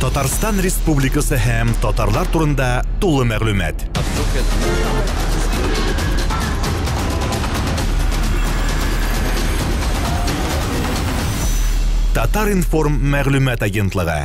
Татарстан Республикасы һәм татарлар турында тулы мәгълүмат. Татар-информ мәгълүмат агентлыгы.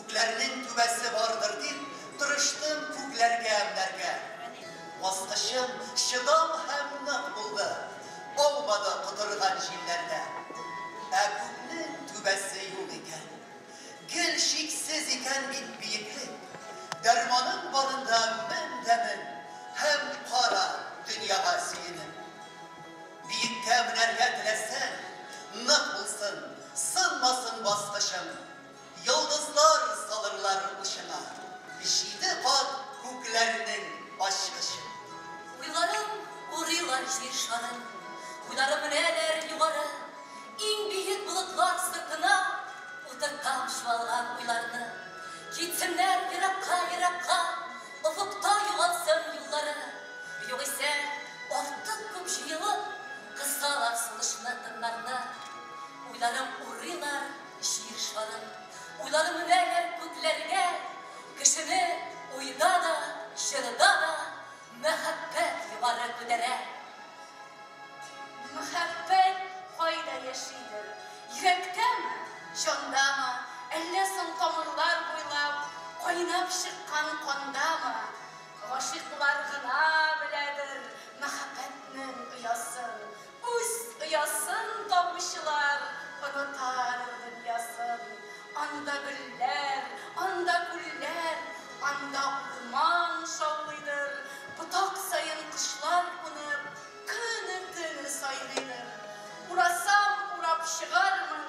Күкләрнең түбәсе бардыр дип, тырыштым күкләргә әмләргә. Баскычым шыдам һәм нык булды, аумады кытырган җилләрдә. Ә күкнең түбәсе юк икән, гел шиксез икән бит биеклек. Дәрманың барында мен һәм кара дөньяга сөенем. Биеккә менәргә теләсәң, нык булсын, сынмасын баскычым. Yıldızlar salırlar ışına, ишиде кат күкләрнең ачкычы. Уйларым урыйлар җир шарын, уйларым менәләр югары, иң биек болытлар сыртына утырткан шуалган уйларны. Китсеннәр еракка, офукта югалсын юллары, югыйсә артык күп җыелып, кысалар сулышны тыннарны. Уйларым урыйлар җир шарын. Уйларым менәләр күкләргә, кешене уйда да, җырда да мәхәббәт югары күтәрә. Мәхәббәт кайда яшидер? Йөрәктәме, җандамы, әллә соң тамырлар буйлап кайнап чыккан кандамы? Гашыйклар гына беләдер мәхәббәтнең оясын. Үз оясын табучылар онытар дөньясын. Анда гөлләр, анда күлләр, анда урман шаулыйдыр. Ботак сайын кышлар кунып, көне-төне сайрыйдыр. Урасам урап чыгармын,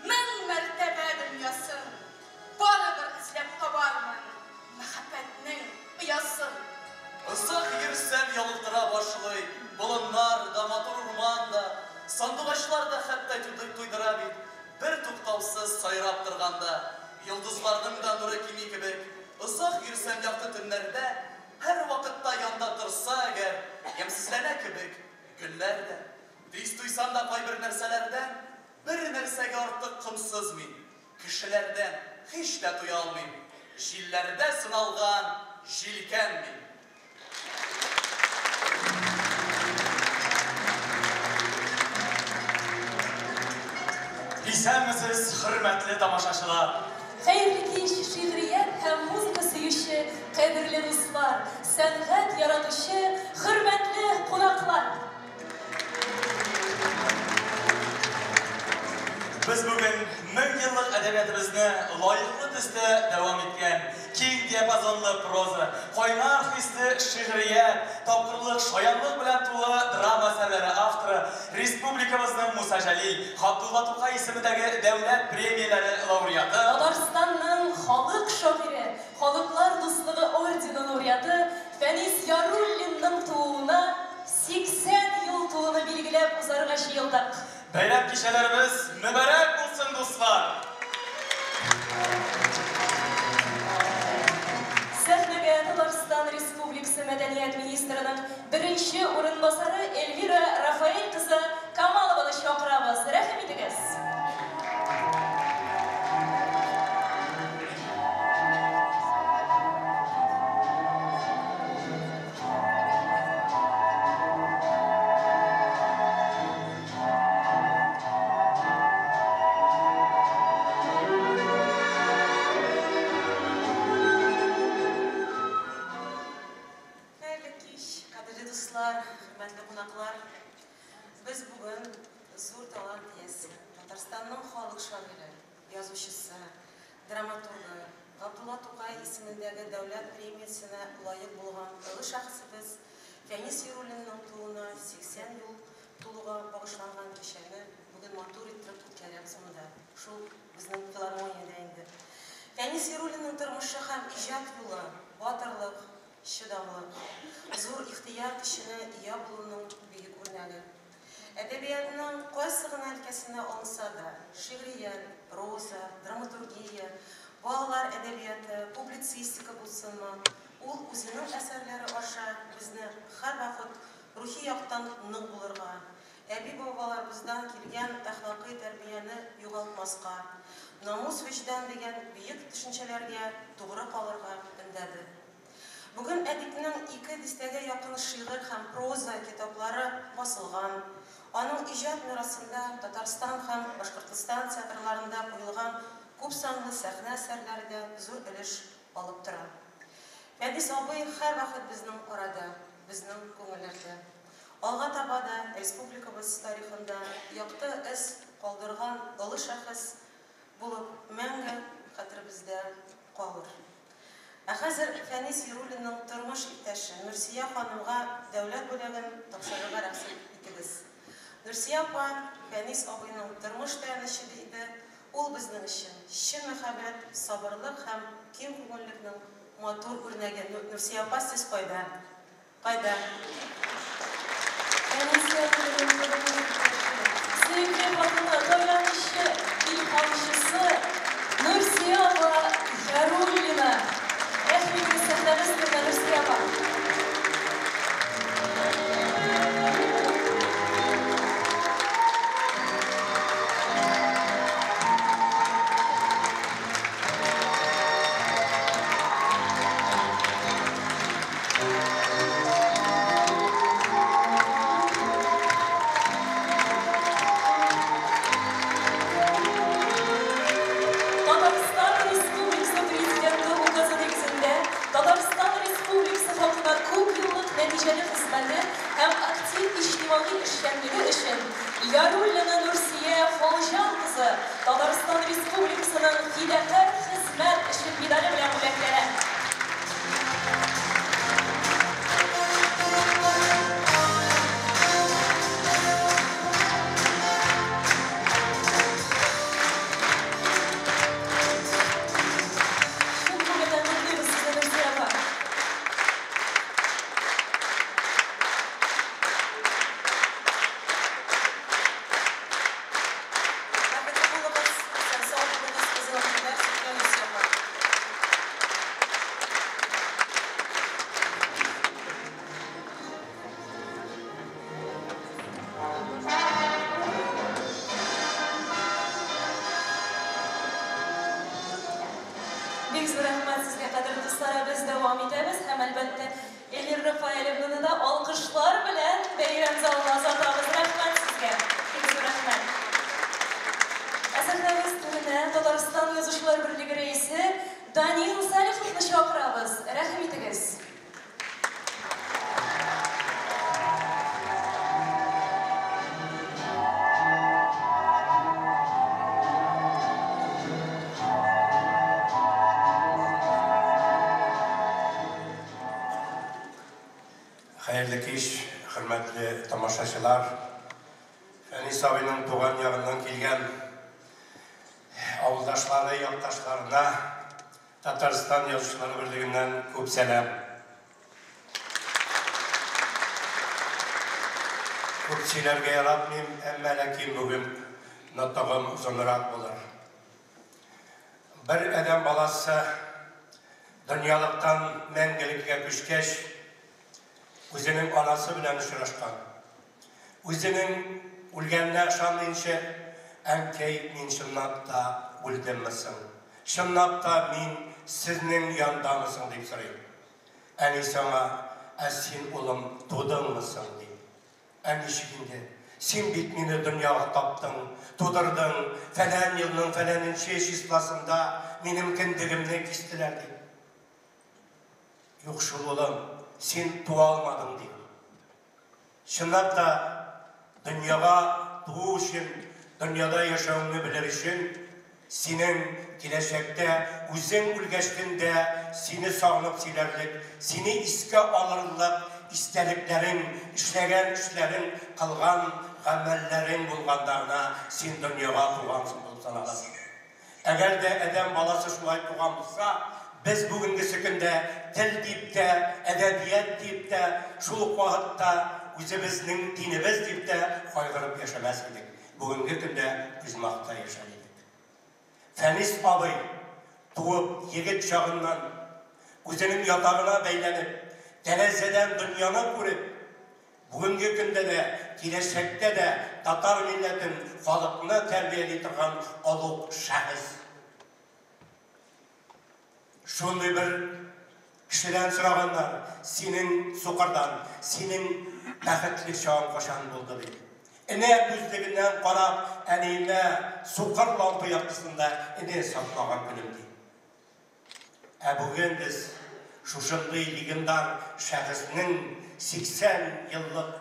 мең мәртәбә дөньясын. Барыбер эзләп табармын мәхәббәтнең оясын. Озак йөрсәм ялыктыра башлый, болыннар да, матур урман да, сандугачлар да хәтта туйдыра бит. Бер туктаусыз сайрап торганда, йолдызларның да нуры кими кебек, озак йөрсәм якты төннәрдә, һәр вакытта янда торса әгәр, ямсызлана кебек, гөлләр дә. Тиз туйсам да кайбер нәрсәләрдән, бер нәрсәгә артык комсыз мин, кешеләрдән һич тә туя алмыйм. Җилләрдә сыналган җилкән мин. Исәнмесез, хөрмәтле тамашачылар. Хәерле кич, шигърият һәм музыка сөюче, кадерле дуслар, сәнгать яратучы, хөрмәтле кунаклар. Без бүген 1000 еллык әдәбиятыбызны лаеклы төстә дәвам иткән киң диапазонлы проза, кайнар хисле шигърият, тапкырлык, шаянлык белән тулы драма әсәрләре авторы, республикабызның Муса Җәлил, Габдулла Тукай исемендәге дәүләт премияләре лауреаты, Татарстанның халык шагыйре, халыклар дуслыгы ордены лауреаты Фәнис Яруллинның тууына 80 ел тууны билгеләп узарга җыелдык. Бәйрәм кичәләребез мөбарәк булсын, дуслар! Сәхнәгә Татарстан Республикасы Мәдәният министрының беренче урынбасары Эльвира Рафаэль кызы Камалованы чакырабыз. Рәхим итегез. Biz bugün zor talant иясе, Татарстанның халык шагыйре, язучысы, драматургы Габдулла Тукай исемендәге дәүләт премиясенә лаек булган олы шәхсебез Фәнис Яруллинның тууына 80 ел тулуга багышланган кичәне бүген матур итеп үткәрәбез монда. Шул безнең филармониядә инде. Фәнис Яруллинның тормышы һәм иҗат юлы, батырлык, чыдамлык, зур ихтыяр кешене ия булуның бөек үрнәге. Әдәбиятның кайсы гына өлкәсенә алынса да, шигърият, проза, драматургия, балалар әдәбияты, публицистика публицистика булсынмы, ул үзенең әсәрләре аша безне һәрвакыт рухи яктан нык булырга, әби-бабаларыбыздан килгән әхлакый тәрбияне югалтмаска, намус вөҗдан дигән бөек төшенчәләргә тугры калырга өндәде. Бүген әдипнең 200-гә якын шигырь һәм проза китаплары басылган. Аның иҗат мирасында Татарстан һәм Башкортстан театрларында куелган күп санлы сәхнә әсәрләре дә зур өлеш алып тора. Фәнис абый һәрвакыт безнең арада, безнең күңелләрдә. Алга таба да республикабыз тарихында якты эз калдырган олы шәхес булып мәңге хәтеребездә калыр. Хәзер Фәнис Яруллинның тормыш иптәше Нурсия ханымга дәүләт бүләген тапшырырга рөхсәт итегез. Нурсия апа Фәнис абыйның тормыш таянычы иде. Ул безнең өчен чын мәхәббәт, сабырлык һәм киң күңеллекнең матур үрнәге. Нурсия апа, сез кайда? Кайда? Фәнис Яруллинның сөйкеле хатыны, таянычы, илһамчысы Нурсия апа Яруллина. Рәхмәт сәхнәбез белән Нурсия апа. Яруллина Нурсия Фолжан кызы Татарстан Республикасының фидакар хезмәт өчен медале белән бүләкләнә. Бик зур рәхмәт сезгә, кадерле дуслар, без дәвам итәбез һәм әлбәттә Эльвира Рафаэлевнаны да алкышлар белән бәйрәм залына озатабыз. Рәхмәт сезгә. Бик зур рәхмәт. Сәхнәбез түренә Татарстан Язучылар берлеге рәисе Данил Салиховны чакырабыз. Рәхим итегез. Хәерле кич, хөрмәтле тамашачылар. Фәнис абыйның туган ягыннан килгән авылдашлары, якташларына Татарстан Язучылар берлегеннән күп сәлам. Күп сөйләргә яратмыйм, әмма ләкин бүген нотагым озынрак булыр. Бер адәм баласы дөньялыктан мәңгелеккә күчкәч, үзенең анасы белән очрашкан. Үзенең үлгәненә ышанмыйча, әнкәй, мин чынлап та үлдеммесең? Чынлап та мин сезнең яндамысың дип сорый. Әни саңа, син улым тудыңмысың ди. Әни шигенде, син бит мине дөньяга таптың, тудырдың, фәлән елның фәләненче числосында минем кендегемне кистеләр ди. Юк шул улым, син туа алмадың ди. Чынлап та дөньяга туу өчен, дөньяда яшәүеңне белер өчен, синең киләчәктә үзең үлгәчтендә сине сагынып сөйләрлек, сине искә алырлык истәлекләрең, эшләгән эшләрең, кылган гамәлләрең булгандарына син дөньяга тугансың булып саналасың. Әгәр дә адәм баласы шулай туган булса, biz бүгенге көндә тел дип тә, әдәбият дип тә, шул ук вакытта үзебезнең динебез дип тә кайгырып яшәмәс идек. Бүгенге көндә без мактап яшәр идек. Фәнис абый туып егет чагыннан Өзінің ятағына бәйләніп, тәрәзеден дүнияны көріп, бүгінгі күнде де, келешекте де татар милләтін халқына тәрбиелей тұрған ұлық шәхіс. Шондай бір кішіден сұрағандар, сенің соқырдан, сенің бақытлы шағын қошан болды дейді. Әне көздігінен қарап, әнейіне соқыр лампы яқтысында әне сатылаған күнім дейді. Бүгін біз шушындай легендар шәхісінің 80 yıllık,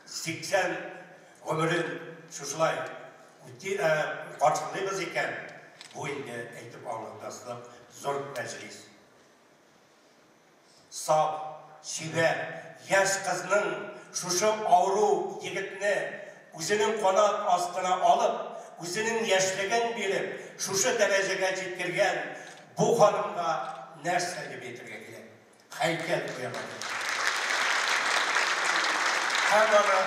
80 ömrün şuşulay qarşılıyız ekan, bu indi aytib anlatmaslik zor meclis. Saf, şive, yaş qizning şuşu avru yigitni o'zining qanot ostına alıp, o'zining yoshligin berib, şuşu darajaga yetkazgan bu xonimga narsa deb aytishga kerak. Haykal qo'yaman. Həmana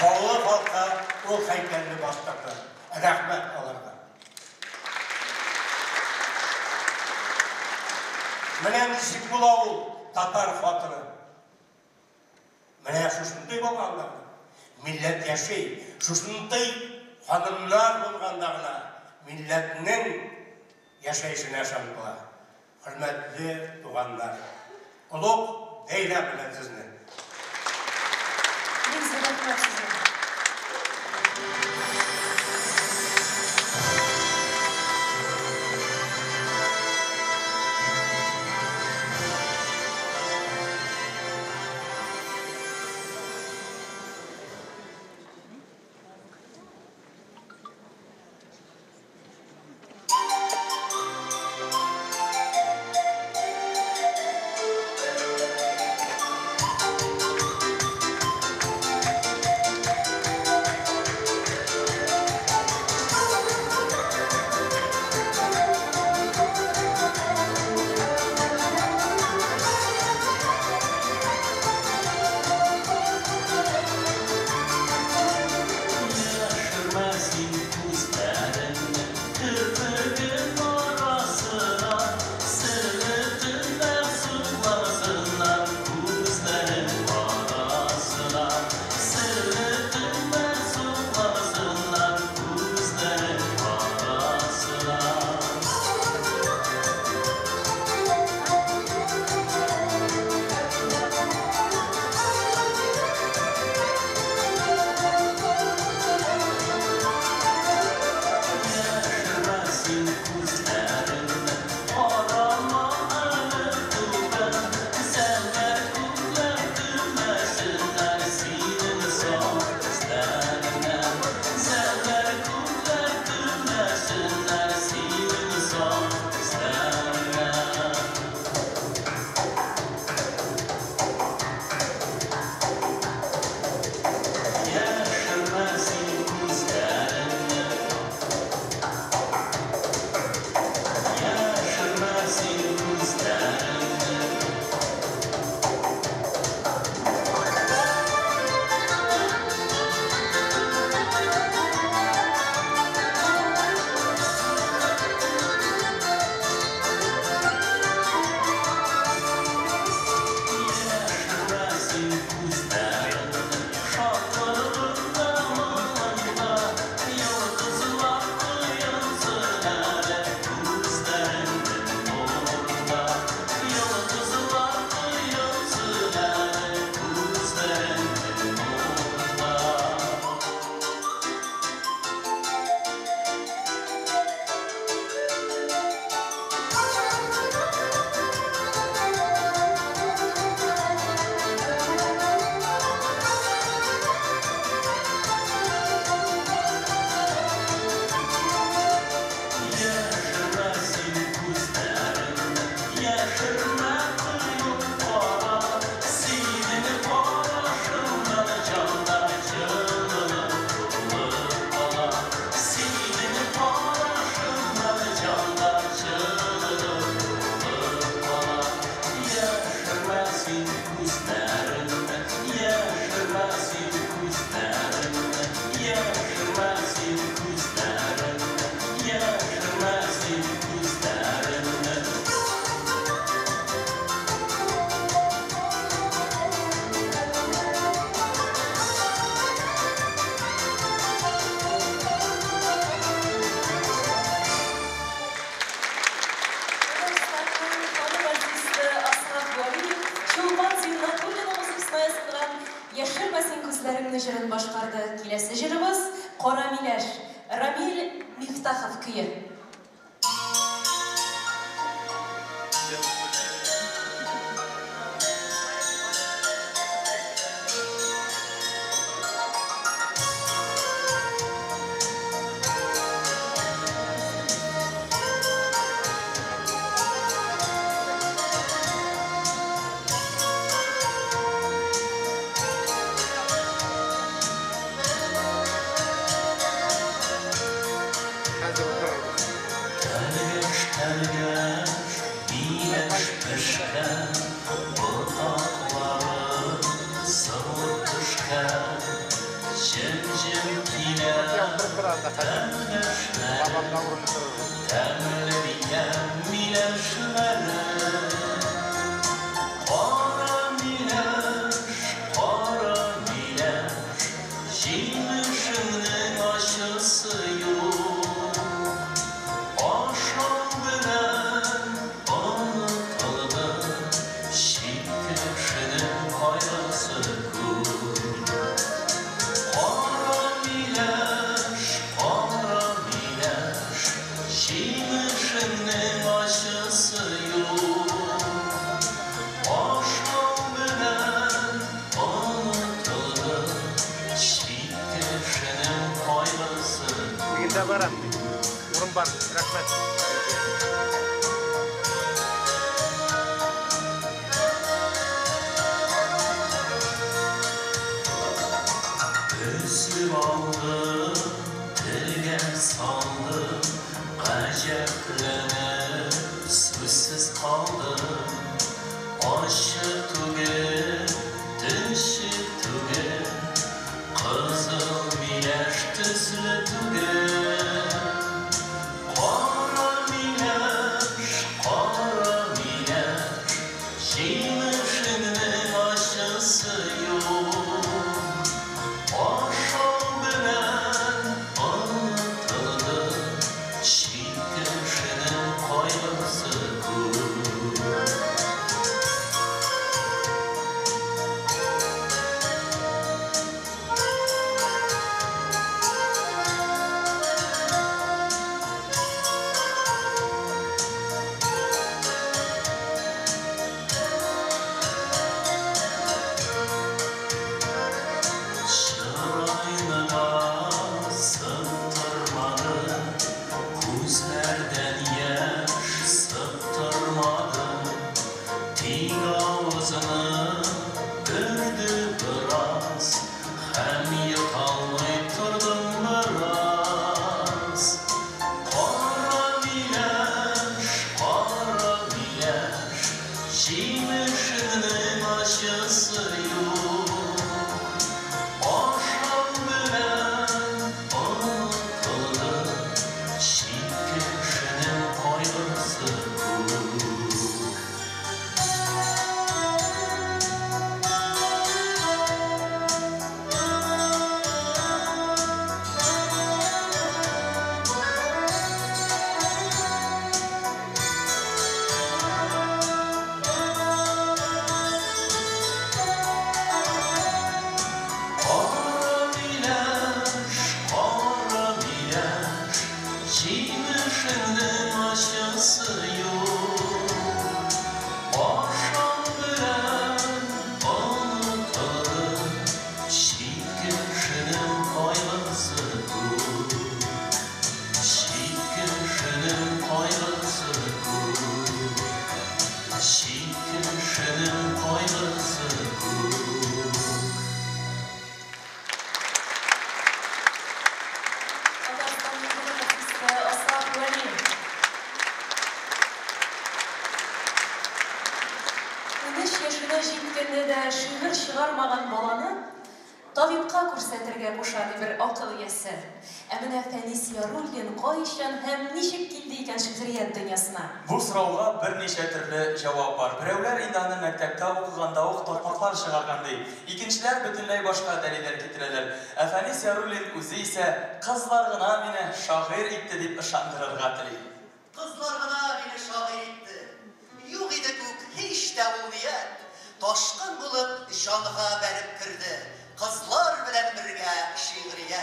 bağlı halka o heykəlini başlatdı. Rəhmət alırlar. Mənə nişik bulağı Tatar xatını. Mənə şuşunday bolğanlar. Millət yaşay. Şuşunday xanımlar bolğandağına millətinin yaşayışını yaşandılar. Hürmetli tuğanlar. Uluq deylə bilən sizinle. Biz rahmet size. исемле җырын башкарды. Киләсе җырыбыз Кара Миләш, Рамил Мифтахов көе. Күрсәтергә кушады бер акыл иясе. Ә менә Фәнис Яруллин кайчан һәм ничек килде икән шигърият дөньясына? Бу сорауга берничә төрле җавап бар. Берәүләр инде аны мәктәптә укыганда ук тармаклар чыгарган ди. Икенчеләр бөтенләй башка дәлилләр китерәләр. Ә Фәнис Яруллин үзе исә кызлар гына мине шагыйрь итте дип ышандырырга тели. Кызлар гына мине шагыйрь итте. Юк иде күк һич тә ул ният. Ташкын булып җанга бәреп кирде. Kızlar bilen birge şiiriye.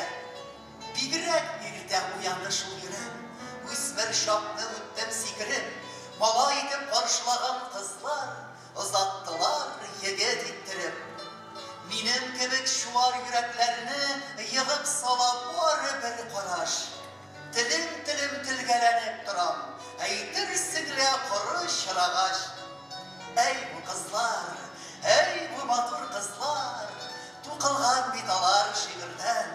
Bigirek irde uyandı şul yürem. Üsmer şaplı üttem sikirip. Malay edip karşılagan kızlar. Uzattılar yeget ittirip. Minem kebek şuar yüreklerini yığıp salap var bir karaş. Tilim tilgelenip duram. Eytir sigle kuru şıragaş. Ey bu kızlar, ey bu matur kızlar. Tukılgan bidalar şiirden.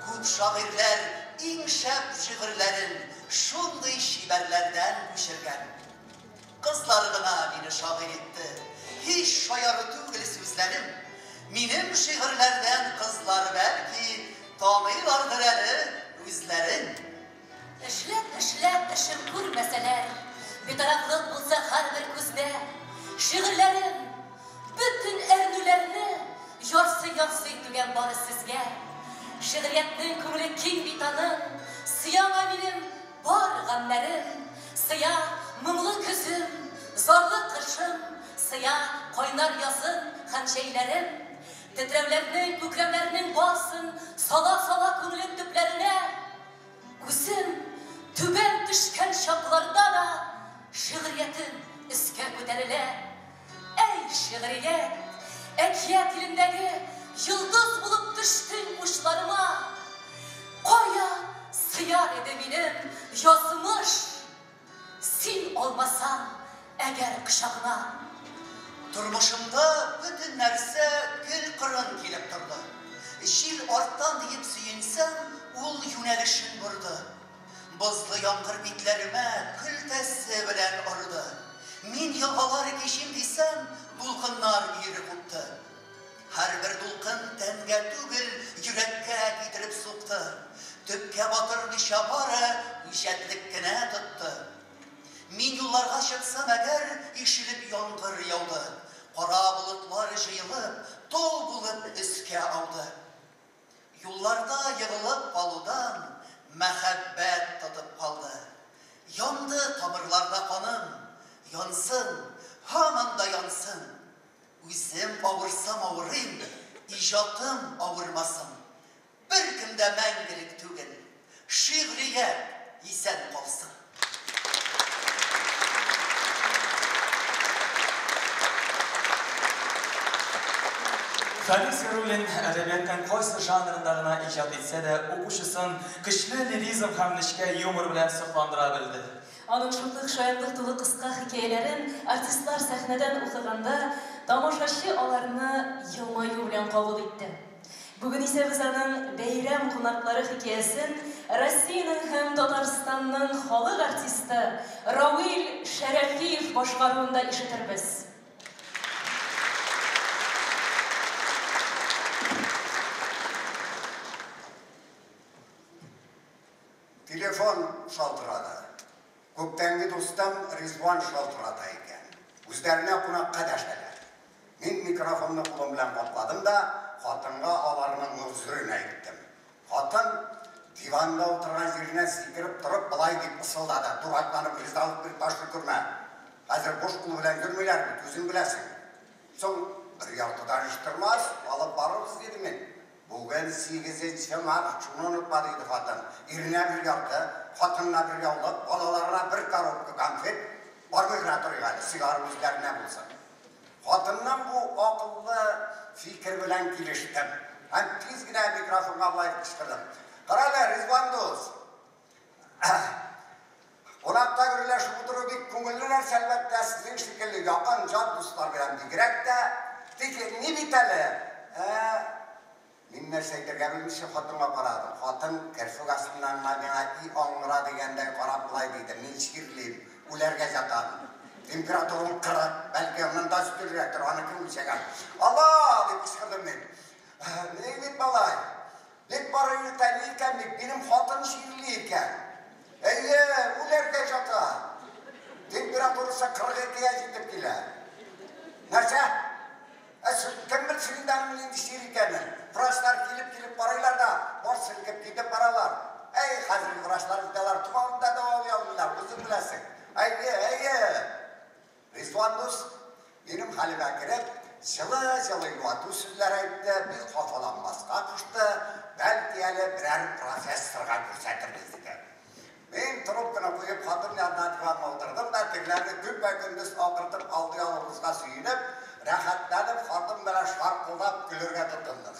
Kup şairler, inşep şiirlerin şunday şiberlerden düşürgen. Kızlar gına beni şair etti. Hiç şayarı tügül sözlerim. Minim şiirlerden kızlar belki tanıylardır eli yüzlerin. İşlet işim kurmeseler, bir taraflık bulsa her bir küzde. Şiirlerim, bütün ernülerini yorsı tügen barı sizge. Şiiriyetnin kumuli king bitanın, siyama benim bar gamlerim. Siyah mumlu küzüm, zorlu kışım, siyah koynar yazın hançeylerim. Titrevlerinin, kükremlerinin basın, sala kumulin tüplerine. Gözüm tüben düşken şaplarda da şiiriyetim üske köterile. Ey şiiriyet, ekiyet ilindeki yıldız bulup düştün uçlarıma. Koya siyar edebilim yazmış. Sin olmasan eğer kışağına. Turmuşumda bütün nerse gül kırın gelip durdu. Şil ortadan deyip süyinsem ul yönelişin vurdu. Bozlu yankır bitlerime kültesi bilen ordu. Min yılgalar geçim desem dulkınlar yeri kuttu. Her bir dulkın tenge tügül yürekke getirip soktu. Tüpke batır nişabarı işetlikkine tuttu. Min yollarga çıksam eğer işilip yankır yağdı. Kara bulutlar jıyılıp dol bulup üske aldı. Yollarda yığılıp baludan mehabbet tatıp kaldı. Yandı tamirlarda kanım, yansın, hemen da yansın. Üzüm avursam avurayım, icatım avurmasın. Bir kimde mengelik tügün, şiiriyet isen kalsın. Fadi Serulin edebiyattan qaysi janrlarına ijod etse de o'qishisin kuchli lirizm hamnishga yumor bilan sirg'andira bildi. Onun şutluk, şayanlık dolu kıska hikayelerin artistlar sahneden okuganda tamaşaçı alarını yılmayı bilen kabul etti. Bugün ise biz onun Beyrem konakları hikayesin Rossiyanın hem Tataristan'ın halk artisti Ravil Şerefiyev başkarığında işitirmiz. Telefon şaltıradı. Köptengi dostum Rizvan şaltıradı ekan. Üzlerine qunaqqa dashlalar. Men mikrofonni qo'lim bilan qopladim da xotinga olarning uzrini aytdim. Xotin divanda o'tirgan yerine sikirib turib bilay deb ısıldadi. Duratlanib rizalib bir taşlı kurma. Hazır boş qul bilan yurmaylar, o'zing bilasan. So'ng bir yortidan ishtirmas, olib boramiz dedim men. Bugün 8 mart şunu unutma deydi xotin. Irine bir yorti, xotinna bir yollab, bolalarına bir korobka konfet, bormayla turgani, sigaret o'zlarine bo'lsin. Xotindan bu aqlli fikr bilan kelishdim. Ham tezgina mikrofonga olib chiqdim. Qaralar, Rizvan do'st. Qonaqda birlashib o'tirib, ko'ngillilar albatta sizning shekilli yoqin jon do'stlar bilan bigirakda, lekin ne bitali? Minne şeylerge bilmişim xotinga qaradim. Xotin kersugasından madina i ongra degende qarab bulay deydi. Men ichkirliyim, ularga jatadim. Temperaturum qirib, balki ondan da üstünlüktür, onu kim bilsegan. Allah deb qichqirdim men. Ne deb balay? Deb boraylik ekanlik, benim xotin shirli ekan. Eye, ularga jata. Temperaturasi 42 ga yetib kelar. Narsa? Kim bilsin indanımın endişleri ekanini. Vrachlar kelib baraylar da, bor silkib ketib baralar. Ey, hazırki vrachlar bidalar, tumanında da olayoldilar, o'zing bilasan. Eye. Rizvan do'st, benim halime kirib, жылы юату сүзләр айтты, бик хафаланмасқа кушты, бәлки әле бірәр профессорға күрсәтербез диде. Мен трубканы қойып хатын янына диванға отырдым да тегілерді күнбе-күндіз ақыртып алды алымызға сүйініп, рәхәтләніп хатын белән шарқылдап күлергә тотындык.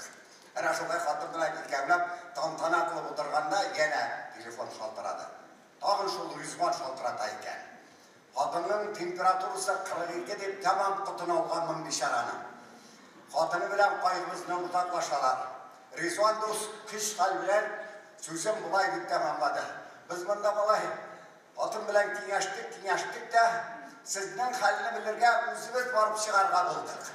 Әнә шулай хатын белән икәүләп тантана кылып утырганда янә телефон шалтырады. Тагын шул Ризван шалтырата икән. Хатынның температурасы 42 дип тәмам кутын алганмын бишараның. Хатыны белән кайгыбызны уртаклашалар. Ризван дус көч хәл белән сүзен булай дип тәмамлады. Biz монда балай, хатын белән киңәштек тә, сезнең хәлне белергә үзебез барып чыгарга булдык.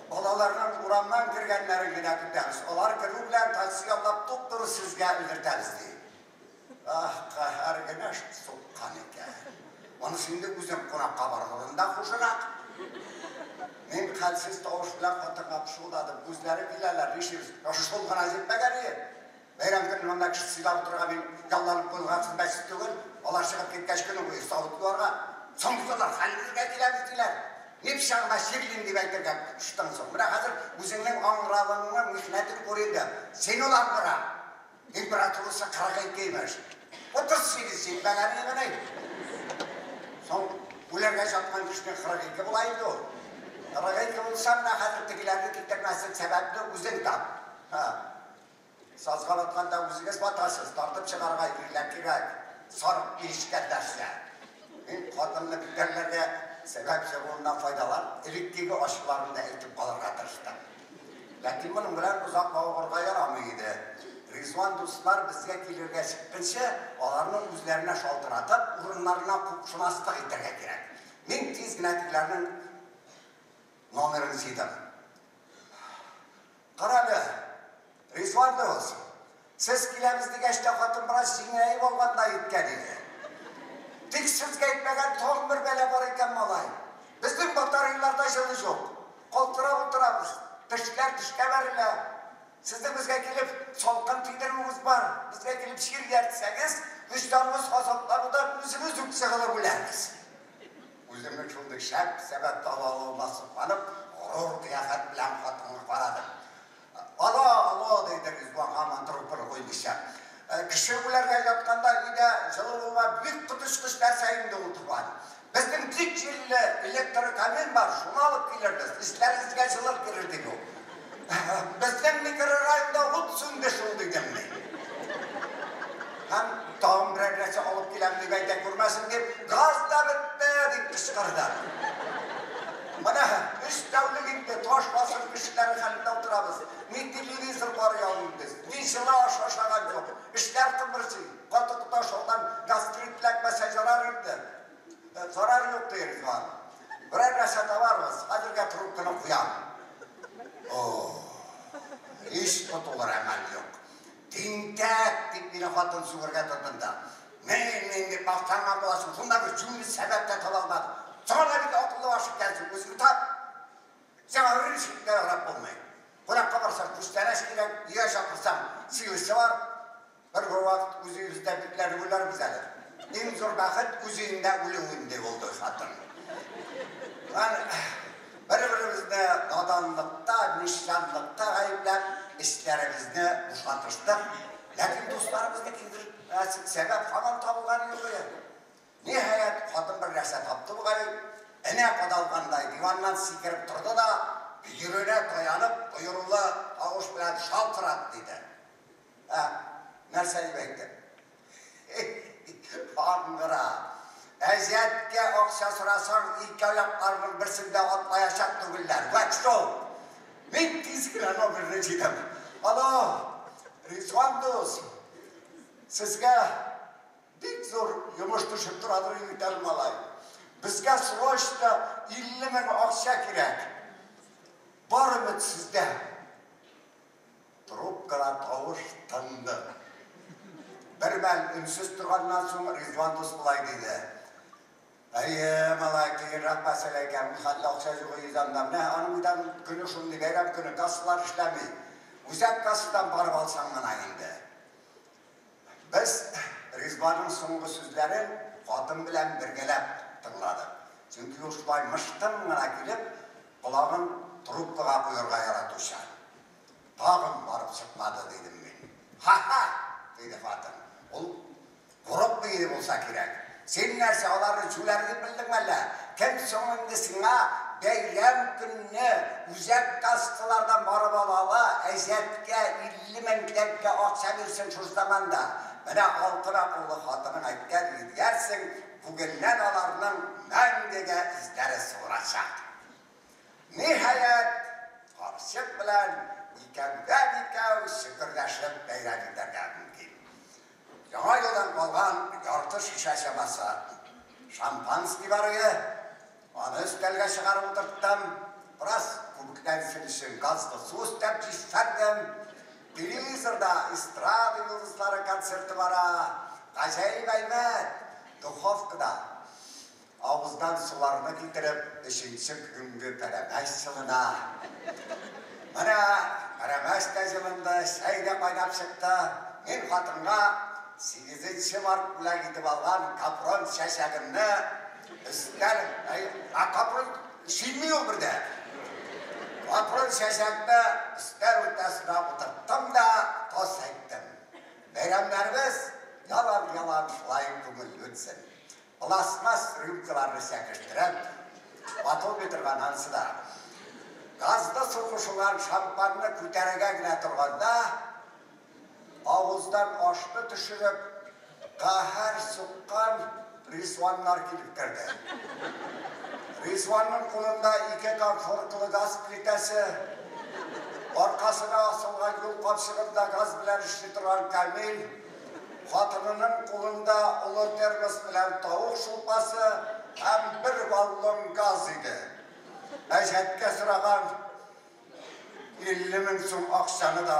Балаларның урамнан кергәннәрен генә көтәбез. Алар керү белән такси алып туп-туры сезгә элдертәбез ди. Каһәр генә суккан икән. Аны инде үзем кунакка барганда хушынак. Мен хәлсез тавыш белән хатынга пышылдадым. Үзләре киләләр, ишебез. Шул гына җитмәгән. Бәйрәм көнне монда кеше сыйлап утырырга мин ялланып куйган мәсҗид түгел. Алар чыгып киткәч көне буе савытларга соңгылар хәлләргә киләбез диләр. Нип шагыма ширлин дип әйтергә штан соң. Менә хәзер үзеңнең аңравыңның михнәтен күренде. Син уларга температурасы 42 имеш. 38 җитмәгән генә. Соң үләргә жаткан кешенең 42 була инде ул. 42 булса менә хәзер тегеләрне китермәсен сәбәпне үзең тап. Сазга батканда үзегез батасыз, тартып чыгарга кирәк. Сарып ишкә дәрсә. Мин хатынны битәрләргә сәбәпче булудан файдаланып, элеккеге ачыкларында әйтеп калырга тырыштым. Ләкин моның белән узак багырга ярамый иде. Ризван дуслар безгә килергә чыкканча, аларның үзләренә шалтыратып, урыннарына купшынастык итәргә кирәк. Мин тиз генә тегеләрнең номерын җыйдым. Каралы, Ризван дус, сез киләбез дигәч тә хатын бераз җиңәйеп алганда иткән иде. Тик сезгә әйтмәгән тагын бер бәла бар икән, малай. Безнең батареяларда җылы юк. Калтырап утырабыз. Тешләр тешкә бәрелә. Сезнең безгә килеп салкын тидерүегез бар. Безгә килеп шир яртсагыз, вөҗданыбыз азапланудан үзебез үк сыгылып үләбез. Үземне шундый шәп сәбәп талалмасын анып, горур кыяфәт белән хатынга карадым. Ало, deydi Rızvan Haman trupunu koymuşlar. Kişi bularga yatkanda ida жылы bulma büyük kutuşkuş dersayında oturgan. Bizim dik jilli elektrik kamin var, şunu alıp gelirdiz. İşlerimizge жылы girirdik o. Bizden mikrorayında 35 oldu demli. Hem tağım bir adresi alıp gelemli beyde kurmasın deyip, gaz da bitti deyip kışkırdı. Bana üç davlı gitti, taş basır kişileri halinde oturabız. Ne televizor var yanımız, ne sıla aşağı yok. İşler kımırsı, katıkta şoldan gastritlenmese zarar yoktu. Zarar yok deriz var. Bir reçete var mı? Hadi getirip kını koyalım. Hiç tutular hemen yok. Tintek deyip bir hatun suğurga tutunda. Ne baktana bulasın, bunda bir cümle sebepte talalmadı. Sonra bir de akıllı başlık gelsin, özünü tap. Sana öyle şeyler Rab olmayın. Buna kabarsan, kuştaraş giren, yiye şapırsam, sivisi var. Bir vakit üzüyüzde bitler uylar bizedir. En zor vakit üzüyünde ölümünde oldu hatun. Yani birbirimizde nadanlıkta, nişanlıkta ayıplar, işlerimizni uşatıştık. Lakin dostlarımızda kimdir? Sebep falan tabılgan yok ya. Nihayet hatun bir reset taptı bu gayet. Ene kadalganday divandan sikirip turdu da yürüne dayanıp buyurulu avuç bilen şaltırat dedi. Nerseni bekledim. Andıra. Eziyetke aksa sırasan ilk ayaklarının birisinde atlayacak dugüller. Kaçtı. Ben tizgilen o bir recidem. Alo, Rızvan dost. Sizge dik zor yumuş düşüp duradır yürütelim alay. Bizge sırışta 50 min aksa kirek. Var mı sizde? Trubkala tavuş tanıdı. Bir ben ünsüz durgandan sonra Rızvan dost bulay dedi. Ey malay ki Rabbas eleyken mihalli aksa yuğu izamdan. Ne anımdan günü şunu verem günü kasılar işlemi. Uzak kasıdan barıp alsan bana indi. Biz Rızvan'ın soňky sözlerin hatın bilen birgelep tыңladık. Çünkü Uşbay mıştın bana gelip Құлағын трубкаға құйырға яратушы. Тағын барып шықмады дедім мен. Ха-ха, дейді қатын. Ол құрып дейді болса керек. Сен нәрсе оларды жүлерді білдің әлі. Кем соңыңды сыңа бәйрем күніне үзек қасқылардан барып алалы, әзетке 50 мың теңге ақша берсін шұздаманда. Міне алтын ақылы қатының айтқан едерсің, бүгіннен оларының мәңгіге іздері суырашақ. Nihayet karışık bilen ikəu şükürləşib bəyrak edərlər mümkün. Yana yoldan qalğan yartı şişə şəması şampanski var idi. Onu üstəlgə çıxarıb oturttum. Biraz kubikdən silişin gazlı su üstəb cişfərdim. Televizorda estrada yıldızları konserti var. Acayip aymet. Duhovkada. Ağızdan sularını getirip, işinci güngü pərəməş yılına. Mana pərəməş yılında şəydə qaynap çıktı. Men xatınğa 8-ci mart bilə gidip alğan kapron şəşəqini üstəl, kapron şilmiyor birdə. Kapron şəşəqini üstəl ortasına oturttum da toz ettim. Beyramlarımız yalan şılayın köngül ötsün. Plasmas rüмкаларды сәкіштіріп, батып отырған ансыда. Газды сұрғышылар шампанны көтеріге гіне тұрғанда, ауыздан ашты түшіріп, қахар сұққан Рисуаннар келіп кірді. Рисуанның қолында 2 конфоркылы газ плитасы, арқасына асылған гүл қапшығында газ білән іште тұрған Камил, Қатынының қолында ұлы термос білән тауық шулпасы әм бір баллон газ еді. Әжетке сұраған 50 мың сом ақшаны да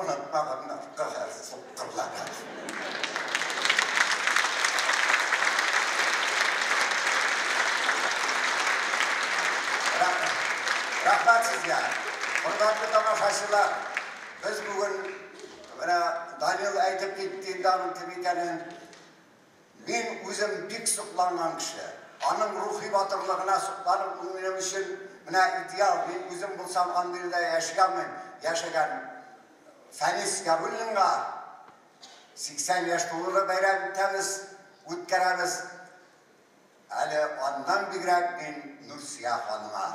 ұнатпағандар қығыр сұққырлады. Рахмат сізге. Құрметті тамашашылар, біз бүгін Daniel айтып кеткенде аның кім екенін мен өзім бек сұқланған кіші. Аның рухи батырлығына сұқланып өңірім үшін мына идеал. Мен өзім болсам андырда яшаған Фәнис Габуллинға 80 яш толуы байрам тәміз өткеріміз. Әлі аннан бігірек мен Нұрсия ханыңа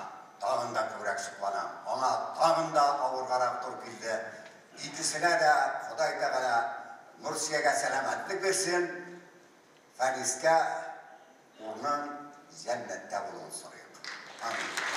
тағында көрек сұқланам. Ана тағында ауырғарақ тұр келді. İkisine de Xuday Teala Nursiye'ye selametlik versin. Fəniske onun cennette bulunsun. Amin.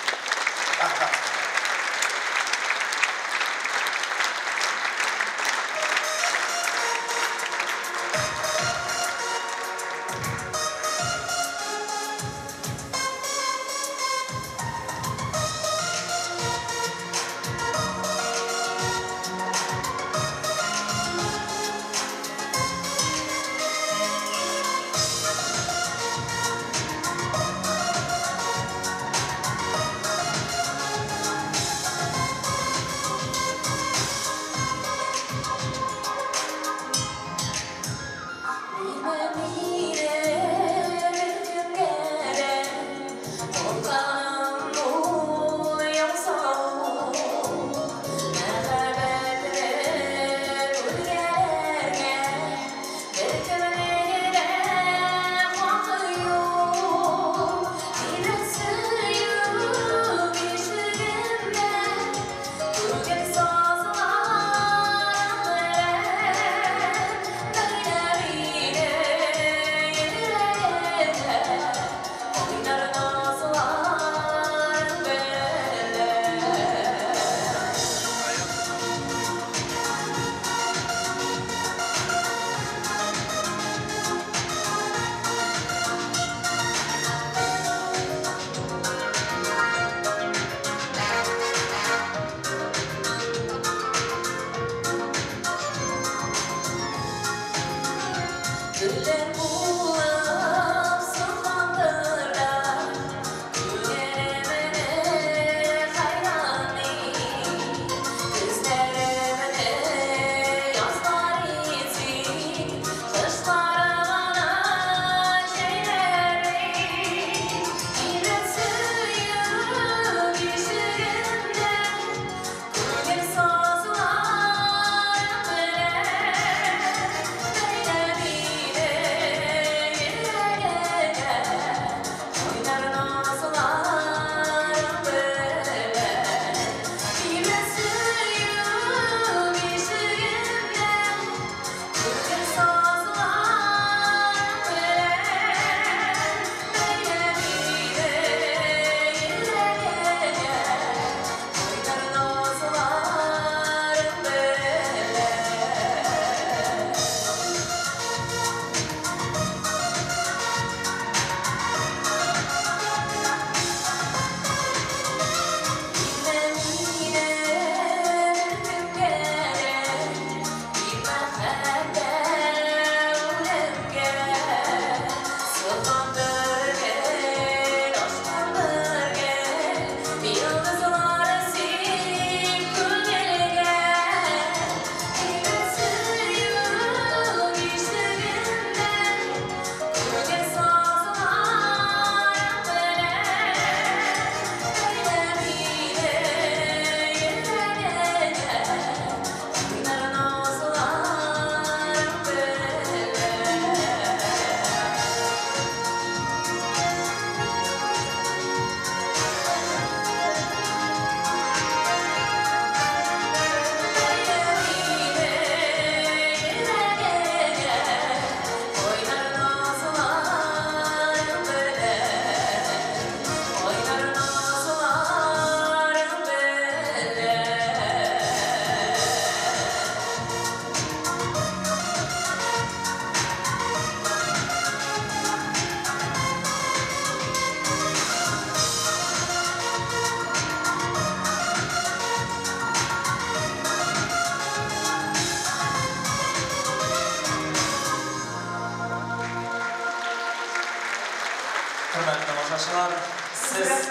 Сез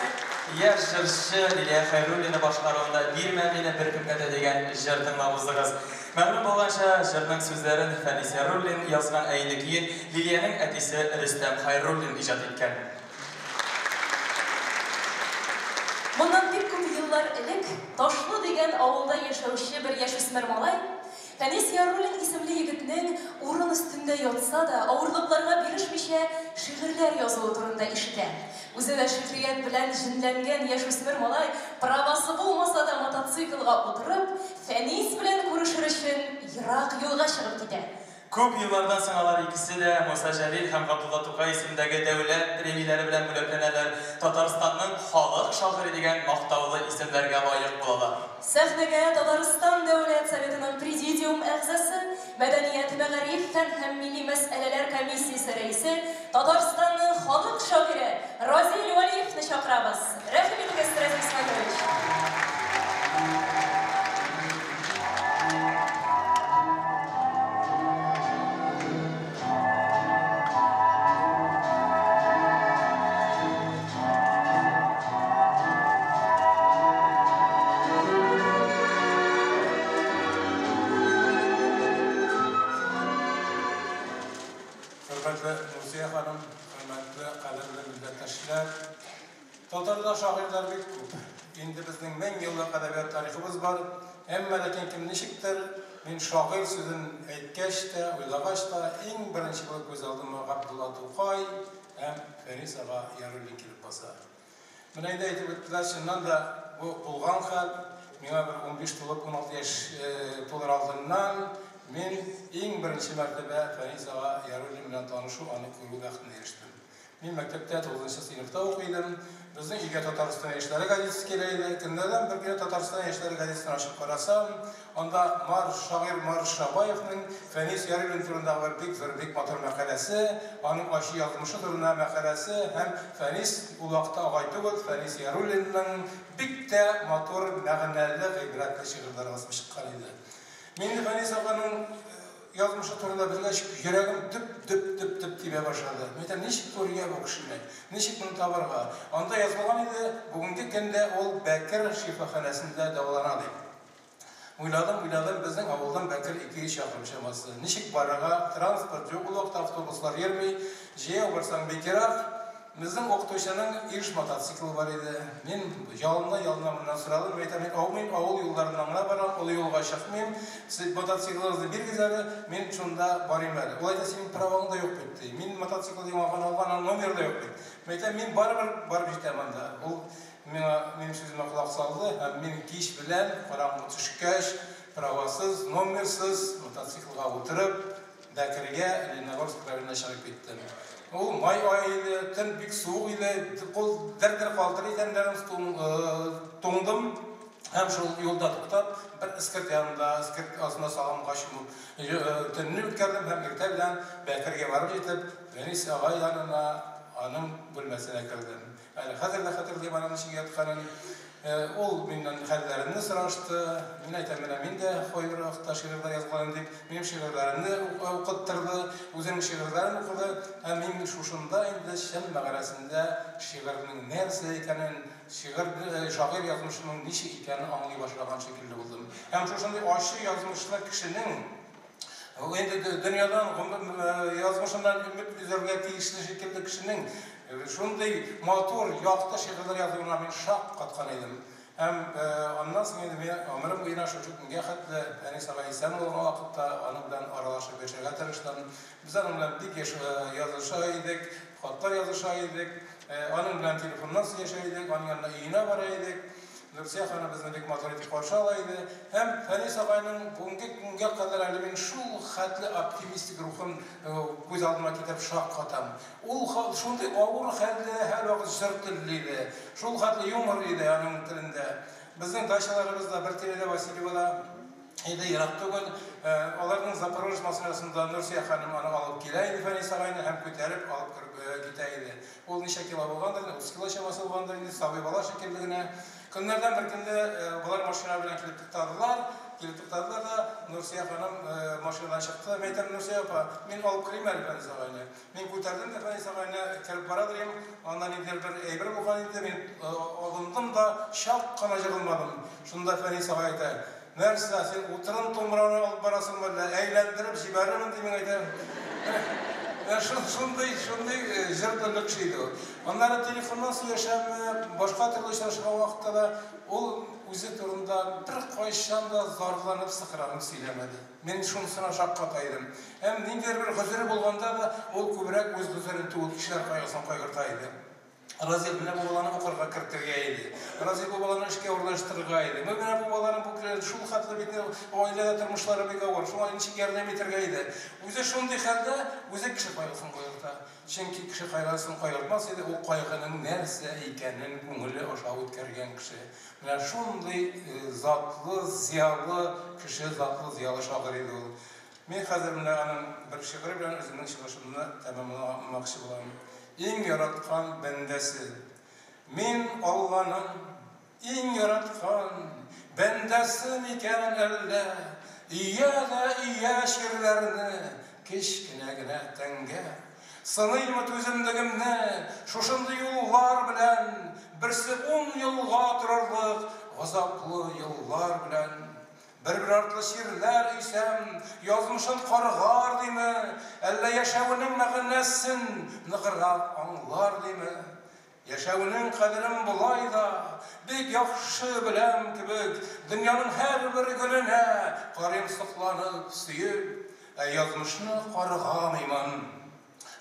яшь җырчы Лилия Хәйруллина башкаруында «Бирмә мине бер кемгә дә» дигән җыр тыңлабыздыгыз. Мәгълүм булганча, җырның сүзләрен Фәнис Яруллин язган, әйне киен Лилияның әтисе Рөстәм Хәйруллин иҗат иткән. Моннан бик күп еллар элек Ташлы дигән авылда яшәүче бер яшүсмер малай Фәнис Яруллин исемле егетнең урын өстендә ятса да, авырлыкларга бирешмичә шигырьләр язуы турында ишетә. Үзе дә шигърият белән җинләнгән яшүсмер малай правасы булмаса да мотоциклга утырып, Фәнис белән күрешер өчен ерак юлга чыгып китә. Күп еллардан соң алар икесе дә Муса Җәлил һәм Габдулла Тукай исемендәге дәүләт премияләре белән бүләкләнәләр. Татарстанның халык шагыйре дигән мактаулы исемләргә лаек булалар. Сәхнәгә Татарстан Дәүләт Советының президиум әгъзасы, Мәдәният, мәгариф, фән һәм милли мәсьәләләр комиссиясе рәисе, Татарстанның халык шагыйре Разил Валиевны чакырабыз. Рәхим итегез, Разил Исмәгыйлович. Татарда шагыйрьләр бик күп. Инде безнең 1000 еллык әдәбият тарихыбыз бар. Әмма ләкин кем ничектер, мин шагыйрь сүзен әйткәч тә, уйлагач та, иң беренче булып күз алдыма Габдулла Тукай һәм Фәнис ага Яруллин килеп баса. Менә инде әйтеп үттеләр, чыннан да бу булган хәл, миңа бер 15 тулып 16 яшь тулыр алдыннан мин иң беренче мәртәбә Фәнис ага Яруллин белән танышу, аны күрү бәхетенә ирештем. Мин мәктәптә 9-нчы сыйныфта укыйдым. Безнең өйгә Татарстан яшьләре газетасы килә иде. Көннәрдән бер көнне Татарстан яшьләре газетасын ачып карасам, анда шагыйрь Марш Шабаевның Фәнис Яруллин турындагы бик зур, бик матур мәкаләсе, аның ачы язмышы турында мәкаләсе һәм Фәнис ул вакытта агай түгел, Фәнис Яруллинның бик тә матур, мәгънәле, гыйбрәтле шигырьләре басып чыккан иде. Мин Фәнис аганың язмышы турында белгәч, йөрәгем дөп тибә башлады. Мәйтәм, ничек күргә бу кешене? Ничек моны табарга? Анда язылган иде, бүгенге көндә ул Бәкер шифаханәсендә дәвалана дип. Уйладым, безнең авылдан Бәкер 2 чакрым чамасы. Ничек барырга? Транспорт юк, ул вакытта автобуслар йөрми. Җәяү барсаң бекерак. Безнең укытучының иш мотоциклы бар иде. Мин ялына моннан сорадым. Әйтәм, мин авыл юлларынан барам, ул юлга чыкмыйм. Сез мотоциклыгызны бирегез әле, мин шунда барыйм әле. Ул әйтә, синең правоң да юк бит. Мин мотоцикл алган номер да юк бит. Әйтәм, мин барып җитәм анда. Ул минем сүземә колак салды һәм мин кич белән караңгы төшкәч, правосыз, номерсыз мотоциклга утырып, Бәкергә, Лениногорск районына чыгып киттем. Ул май айы, төн бик суык иде, кул дер-дер калтырый икәннәрен туңдым. Һәм шул юлда туктап, бер искерт янында, искерт астына салам качып, төнне үткәрдем һәм иртә белән Бәкергә барып җитеп, Фәнис ага янына аның бүлмәсенә кердем. Әле хәзер аның ничек ятканын, ул миннән хәлләренне сорашты. Мин әйтәм, мин дә хәйрәхтә шигырьләр язган дип, минем шигырьләрне укыттырды, үзенең шигырьләрен укыды. Һәм мин шушында инде шәм мәгарәсендә шигырьнең нәрсә икәнен, шагыйрь язмышының ничек икәнен аңлый башлаган шикелле булдым. Һәм шушындый ачы язмышлы кешенең инде дөньядан язмышыннан өмет үзәргә тиешле шикелле кешенең шундый матур, якты шигырьләр язуына мин шак каткан идем. Һәм аннан соң инде мин ömrüm буена шушы көнгә хәтле Фәнис ага исән булган вакытта аның белән аралашып яшәргә тырыштым. Без аның белән бик языша идек, хатлар языша идек, аның белән телефоннан сөйләшә идек, аның янына өенә бара идек. Нурсия ханым безне бик матур итеп каршы ала иде. Һәм Фәнис агайның бүгенге көнгә кадәр әле мин шул хәтле оптимистик рухын күз алдыма китереп шаккатам. Ул шундый авыр хәлдә һәрвакыт җыр телле иде. Шул хәтле юмор иде аның телендә. Безнең дачаларыбызда бер тирәдә Васильева иде, ерак түгел. Аларның Запорожье машинасында Нурсия ханым аны алып килә иде, Фәнис агайны һәм күтәреп алып китә иде. Ул ничә кило булгандыр, 30 кило чамасы булгандыр инде, сабый бала шикелле генә. Көннәрдән бер көндә булар машина белән килеп туктадылар. Килеп туктадылар да, Нурсия ханым машинадан чыкты. Мен әйтәм, Нурсия апа, мин алып керим әле Фәнис агайны. Мин күтәрдем дә Фәнис агайны кереп барадыр идем. Аннан инде бер әйбер булган иде, мин алындым да чак кына җыгылмадым. Шунда Фәнис агай әйтә, нәрсә син утырын тумраны алып барасыңмы әллә әйләндереп җибәрермен дип әйтәм. Шундай җырдылык шейді. Аннары телефоннан сөйләшәм, башка төрле очрашкан вакытта да ул үзе турында бер кайчан да зарланып, сыкранып сөйләмәде. Мен шунысына шаккатайдым. Һәм ниндидер бер гозере булганда да ул күбрәк үз гозерен түгел, кешеләр кайгысын кайгырта иде. Разил менә бу баланы укырга кертергә иде. Разил бу баланы эшкә урнаштырырга иде. Менә бу баланы бу шул хәтле бит аиләдә тормышлары бик авыр. Шуңа ничек ярдәм итәргә иде. Үзе шундый хәлдә, үзе кеше кайгысын кайгырта. Чөнки кеше кайгысын кайгыртмас иде, ул кайгының нәрсә икәнен күңеле аша үткәргән кеше. Менә шундый затлы, зиялы кеше, затлы, зиялы шагыйрь иде ул. Мен хәзер менә аның бер шигыре белән үземнең чыгышымны тәмамламакчы булам. Иң яраткан бәндәсе. Мин Алланың иң яраткан бәндәсе микән әллә? Ия ширләрне кечкенә генә тәнгә. Сыныймы түземлегемне шушындый юллар белән, берсе 10 елга торырлык газаплы еллар белән. Бер артлы ширләр исәм, язмышын каргар диме, әллә яшәүнең мәгънәсен ныгырак аңлар диме? Яшәүнең кадерен булай да бик яхшы беләм кебек, дөньяның һәрбер гөленә карыйм сокланып сөеп, язмышны каргамыймын.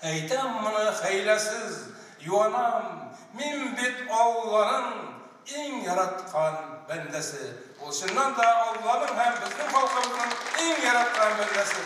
Әйтәм моны хәйләсез, юанам, мин бит Алланың иң яраткан бәндәсе. Ул чыннан да Алланың һәм безнең халкыбызның иң яраткан бәндәсе.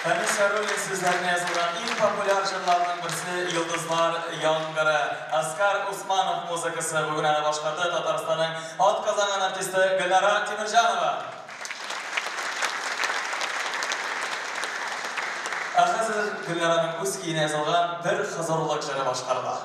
Фәнис Сәруллин сүзләренә язылган иң популяр җырларның берсе Йолдызлар яңгыры. Оскар Усманов музыкасы бүген аны башкарды. Татарстанның атказанган артисты Гөлнара Тимирҗанова. Хәзер Гөлнараның үз киенә язылган бер хозурлык җыры башкарыла.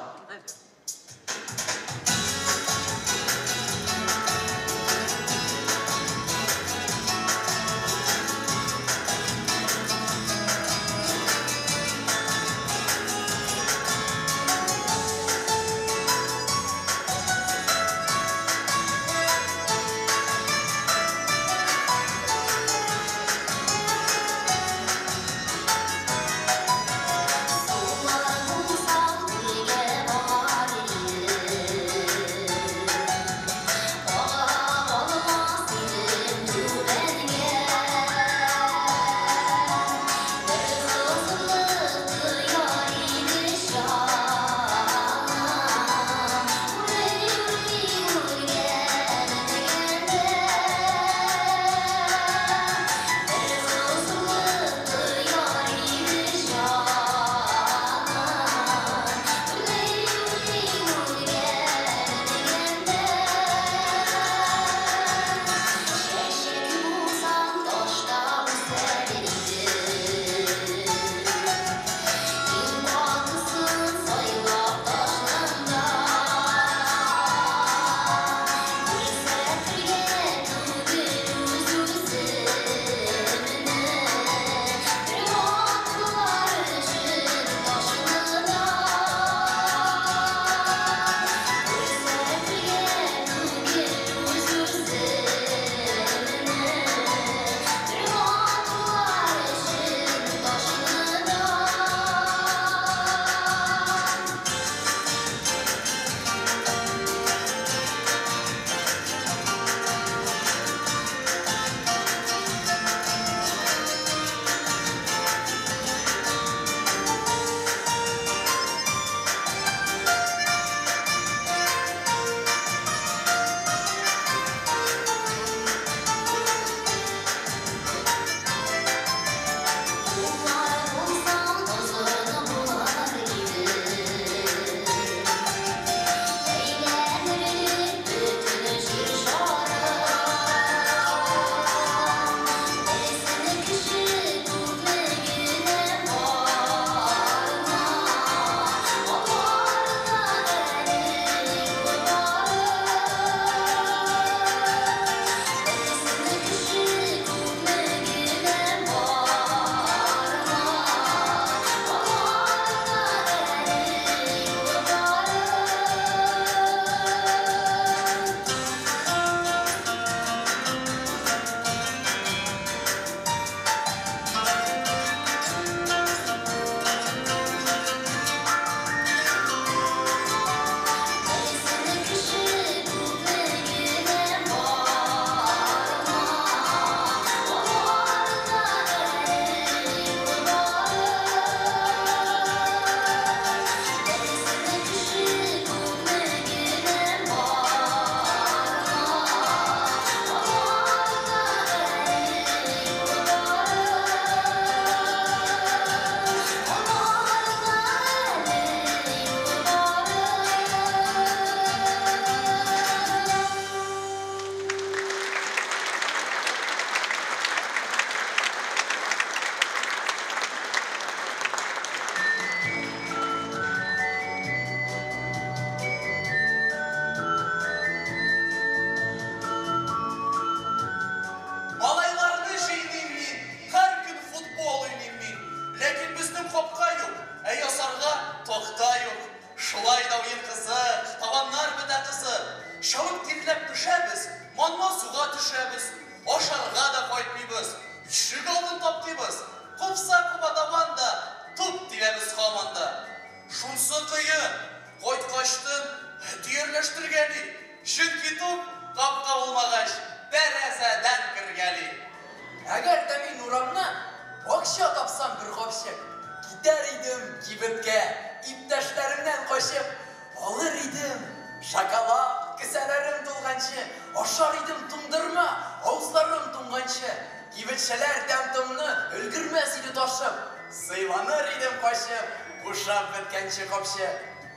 кибетчеләр тәмтымны өлгермәс иде ташып, сыйланыр идем качып, бушап беткәнче капчы.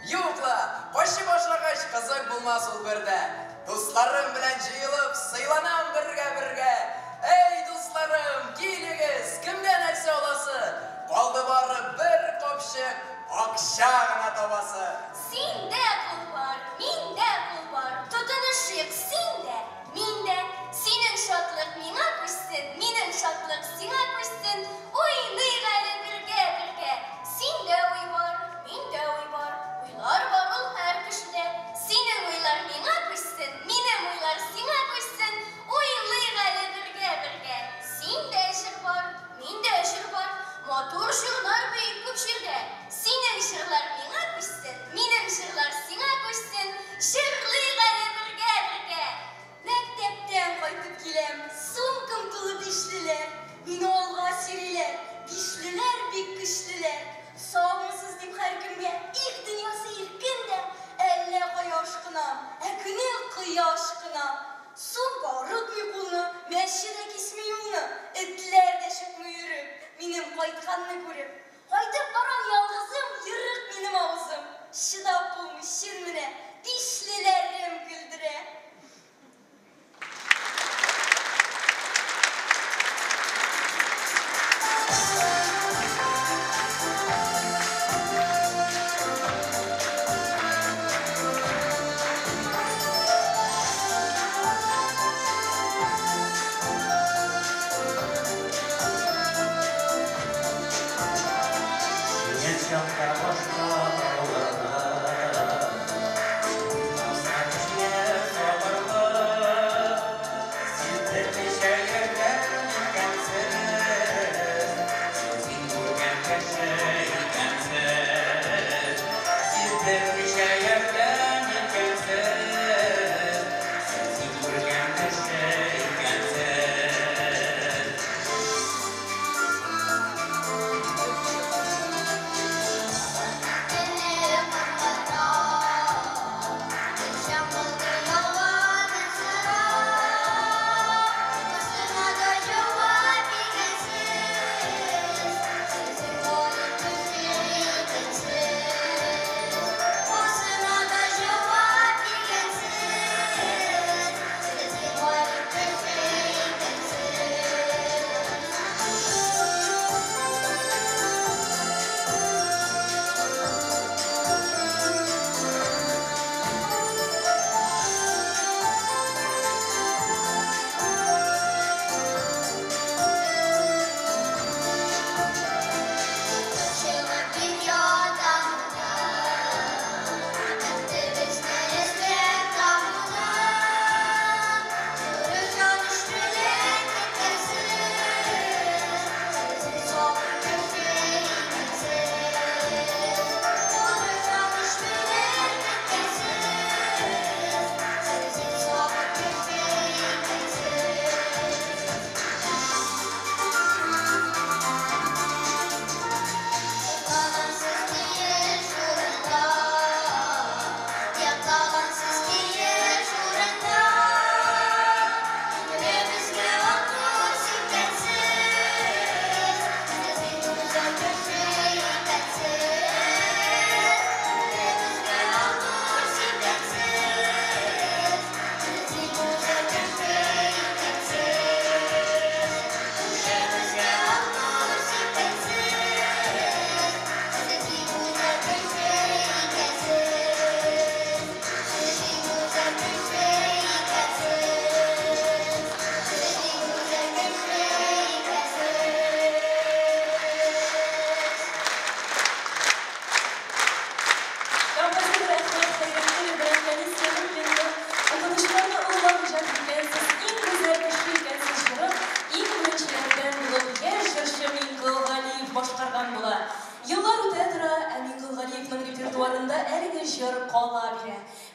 Юкла, качы башлагач кызык булмас ул бердә. Дусларым белән җыелып, сыйланам бергә-бергә. Эй, дусларым, килегез, кемдән нәрсә аласы? Калды бары бер капчык, акча гына табасы. Синдә кул бар, миндә кул бар, тотынышык синдә, миндә. Синең шатлык миңа күчсен, минең шатлык сиңа күчсен. Уйныйк әле бергә-бергә. Синдә уй бар, миндә уй бар. Уйлар бар ул һәр кешедә. Синең уйлар миңа күчсен, минең уйлар сиңа күчсен. Уйлыйк әле бергә-бергә. Синдә җыр бар, миндә җыр бар. Матур җырлар бик күп җирдә. Синең җырлар миңа күчсен, минең җырлар сиңа күчсен. Җырлыйк әле бергә-бергә. Мәктәптән кайтып киләм, сумкам тулы бишлеләр. Мине алга сириләр, бишлеләр бик көчлеләр. Сагымсыз дип һәр кемгә, их дөньясы иркен дә, әллә кояш кына, көне кояш кына. Сумка арытмый кулны, мәчедә кисми юлны, этләр дә чыкмый йөреп, минем кайтканны күреп. Кайтып барам ялгызым, йөрек минем авызым. Чыдап булмый чын менә, бишлеләрем көлдерә.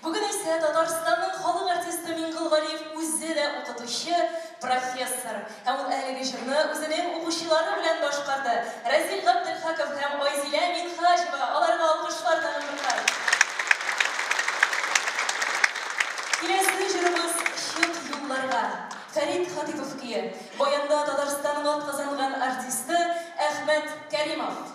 Бүген исә Татарстанның халык артисты Миңгол Галиев үзе дә укытучы, профессор. Һәм ул әлеге җырны үзенең укучылары белән башкарды. Разил Габделхаков һәм Айзилә Минхажева, аларга алкышлар тәкъдим. Киләсе җырыбыз «Чык юлларга». Фәрит Хатипов кие. Баянда Татарстанның атказанган артисты Әхмәт Кәримов.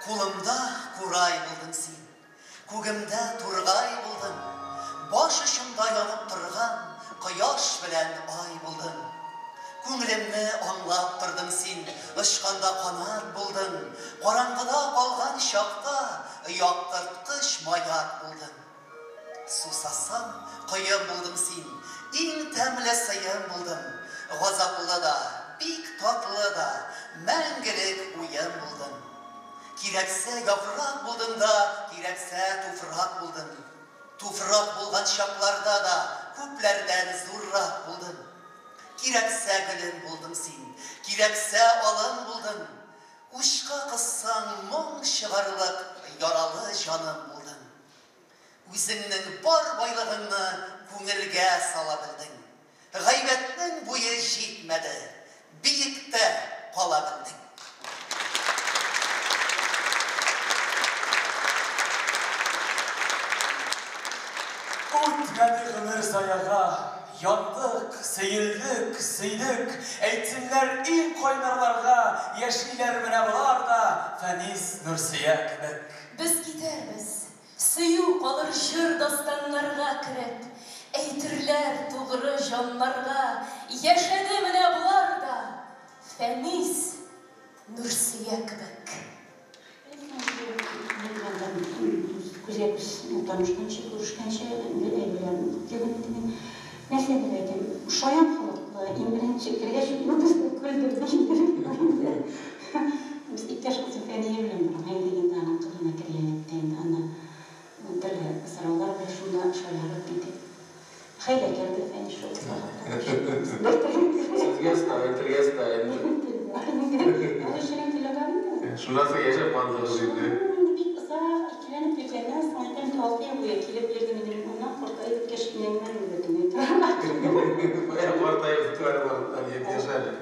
Kulumda kuray buldun sen, kugimda turgay buldun, baş ışımda yanıp turgan, kıyaş bilen ay buldun. Көңілімні аңлап тұрдың сен, ұшқанда қанат болдың, қараңғыда қалған шақта яқтыртқыш маяк болдың. Сусасам қиын болдың сен, ең тәмлі сыйын болдың, ғазаплы да, бик татлы да, мәңгілік ойын болдың. Керексе яфрак болдың да, керексе туфрак болдың. Туфрак болған шақларда да, көплерден зуррак болдың. Керексе гүлін болдың сен, керексе алын болдың. Ушқа қыссаң мұң шығарлық яралы жаным болдың. Өзіңнің бар байлығыңны көңілге сала білдің. Ғайбеттің бойы жетмеді, биікті қала білдің. Өтмеді ғұмыр саяға, яндық, сейілдік, сейдік, әйтсінлер ең қойнарларға, яшиләр менә булар да, Фәнис, Нурсия кебек. Без китәрбез, сөю калыр җыр дастаннарга кереп, әйтерләр тугры җаннарга, яшәде менә булар да, Фәнис, Нурсия кебек. Күзәкүз танышканчы, күрешкәнче нәрсә беләдем, шаян халыклы, иң беренче кергәч, безне көлдерде. Без иптәш кызы Фәния белән бергә дигәндә аның кызына кергән иттем, аны телгә сораулар белән шунда шаярып итеп. Хәйлә керде Фәния шул. Şurası yaşa pandırı şimdi. İkilenip birden sanki altıya buraya kilip girdim ondan korkayıp keşkinlemler üretim. Bayağı ortaya tutuyorum oradan yaşarlar.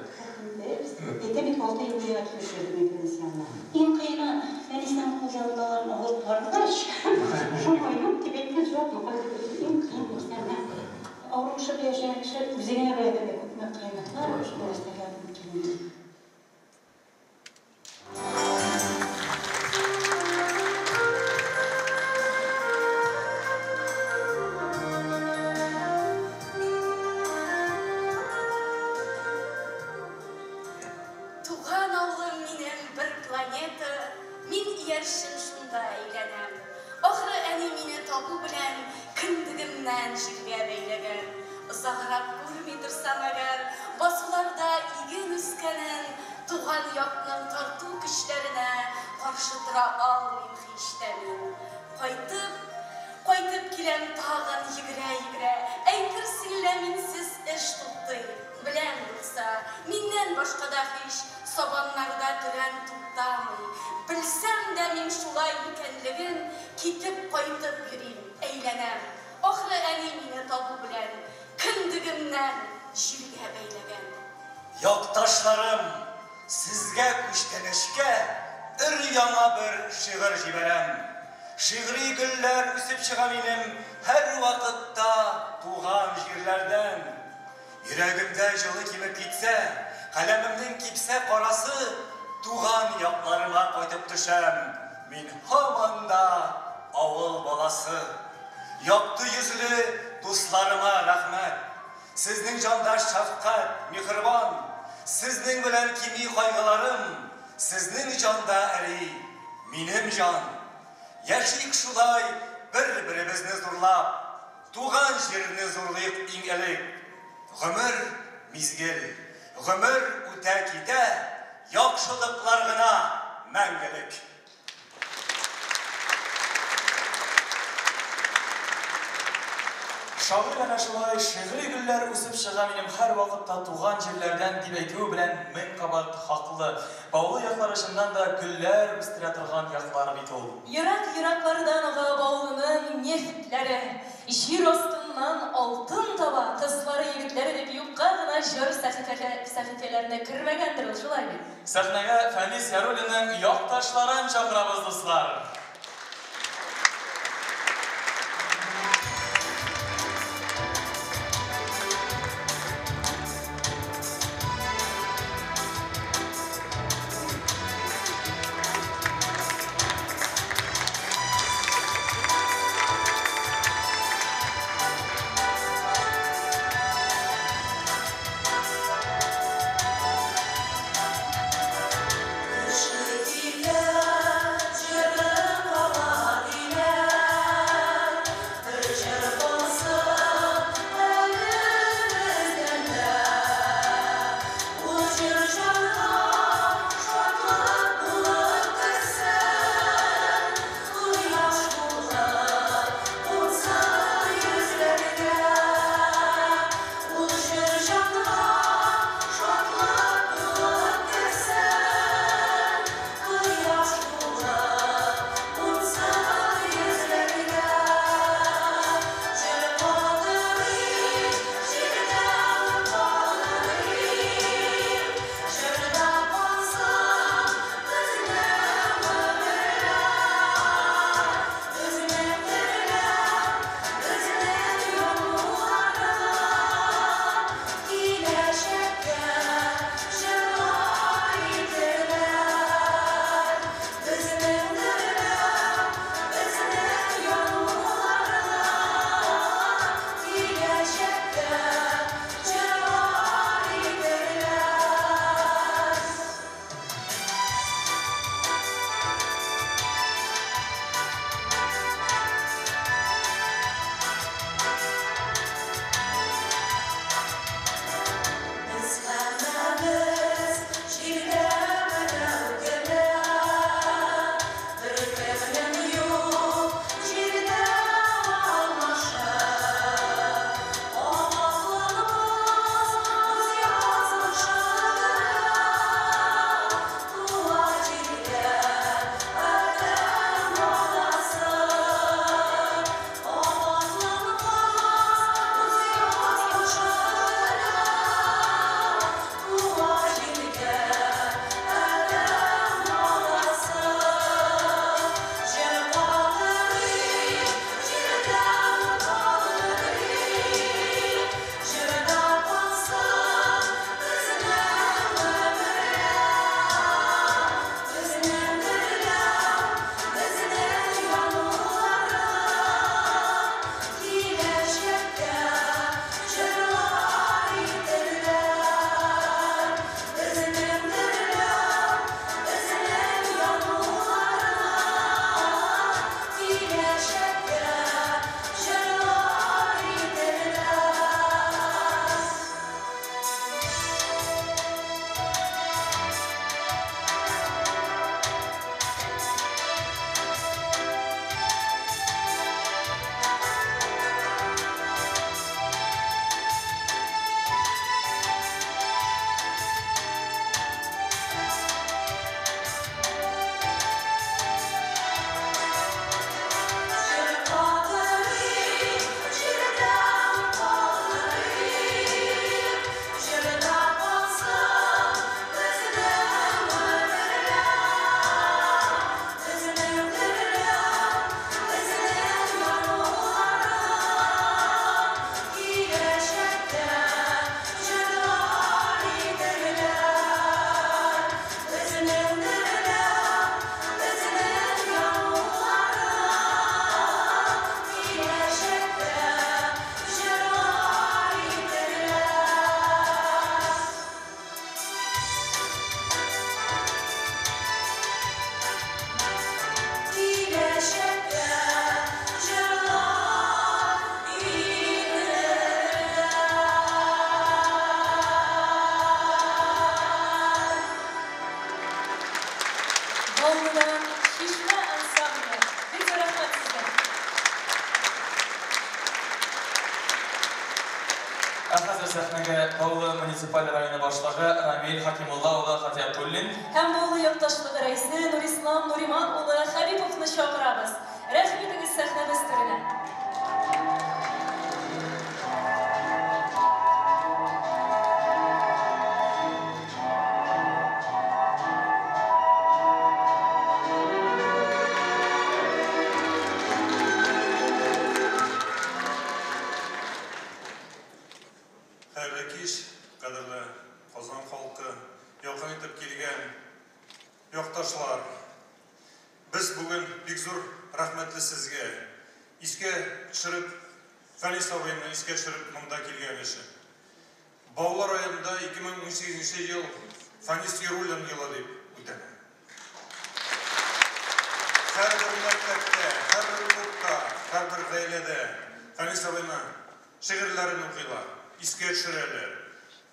Tabii altıya buraya kilip hepiniz yanına. İn kıyına Feniz'den hocalarına alıp arkadaş. Şu oyun tibetli çok mu? İn kıyına sana. Avrupa'da yaşayan kişi üzerine böyle bir hükümet kıymetler var. Şu göstergelerden kendini. Uzaqraq görmey dursam əgər, basılarda igen üskənin, tuğan yapının tartu kişlərinə qarşı tura almayım xişləmin. Qaytıb kiləm tağın yigirə, əйтерсіңле minsiz iş tutdu. Bilən yoxsa, mindən başqa da hiç sabanlarda türən tuttamay. Bilsəm də min şulay ikənligin, kitib qaytıb yürüyüm, əylənəm. Axırı əli minə tabu bilən, kindigimdən jirgə beyləgən. Yoktaşlarım, sizge kuştenişke ür-yana bir şiir jiberem. Şiiri güller üsüp çığa benim her vakitta tuğan jirlerden. Yüreğimde yılı kimip gitse, kalemimden kipse karası tuğan yaplarıma koydup düşem. Min hamanda avul balası. Yaktı yüzlü dostlarıma rahmet. Sizning jondaş şafqat, mehriban, sizning bilan kimi qayg'alarim, sizning jonda eri, menim jon. Yashaylik shulay bir-birimizni zo'rlab, tug'an yerni zo'rlayib ingalik. G'umr mizgil, g'umr o'ta keta, yaxshiliklargina mangilik. Şair ana şulay şiiri güller üsüp çığa benim her vakitta tuğan yerlerden dip eytүү bilen men kabat haklı. Bağlı yaklarışından da güller üstüne turgan yakları bit oldu. Yırak-yıraklardan ağa bağlının neftleri, jir ostundan altın taba, kızları yigitleri de yukka gına jır sahifelerine kirmegendir şulay bit. Sahneye Fənis Yaroli'nin yoktaşların çakırabız dostlar. Jırım сәхнәгә Баулы муниципаль районы башлыгы Рамил Хакимулла улы Хатиятуллин һәм Баулы якташлыгы рәисе Нурислам Нуриман улы Хәбиповны чакырабыз. Рәхмәт итегез сәхнәбез түренә. Biz bugün bik zor rahmetli sizge iske çırıp Fanis abimni iske çırıp munda kelgen işi. Baular ayında 2018 yıl Fanis Yerullan yılı deyip ötene. Her bir mektepte, her bir yurtta, her bir gailede Fanis abimni şiirlerini okuyla, iske çırırlar.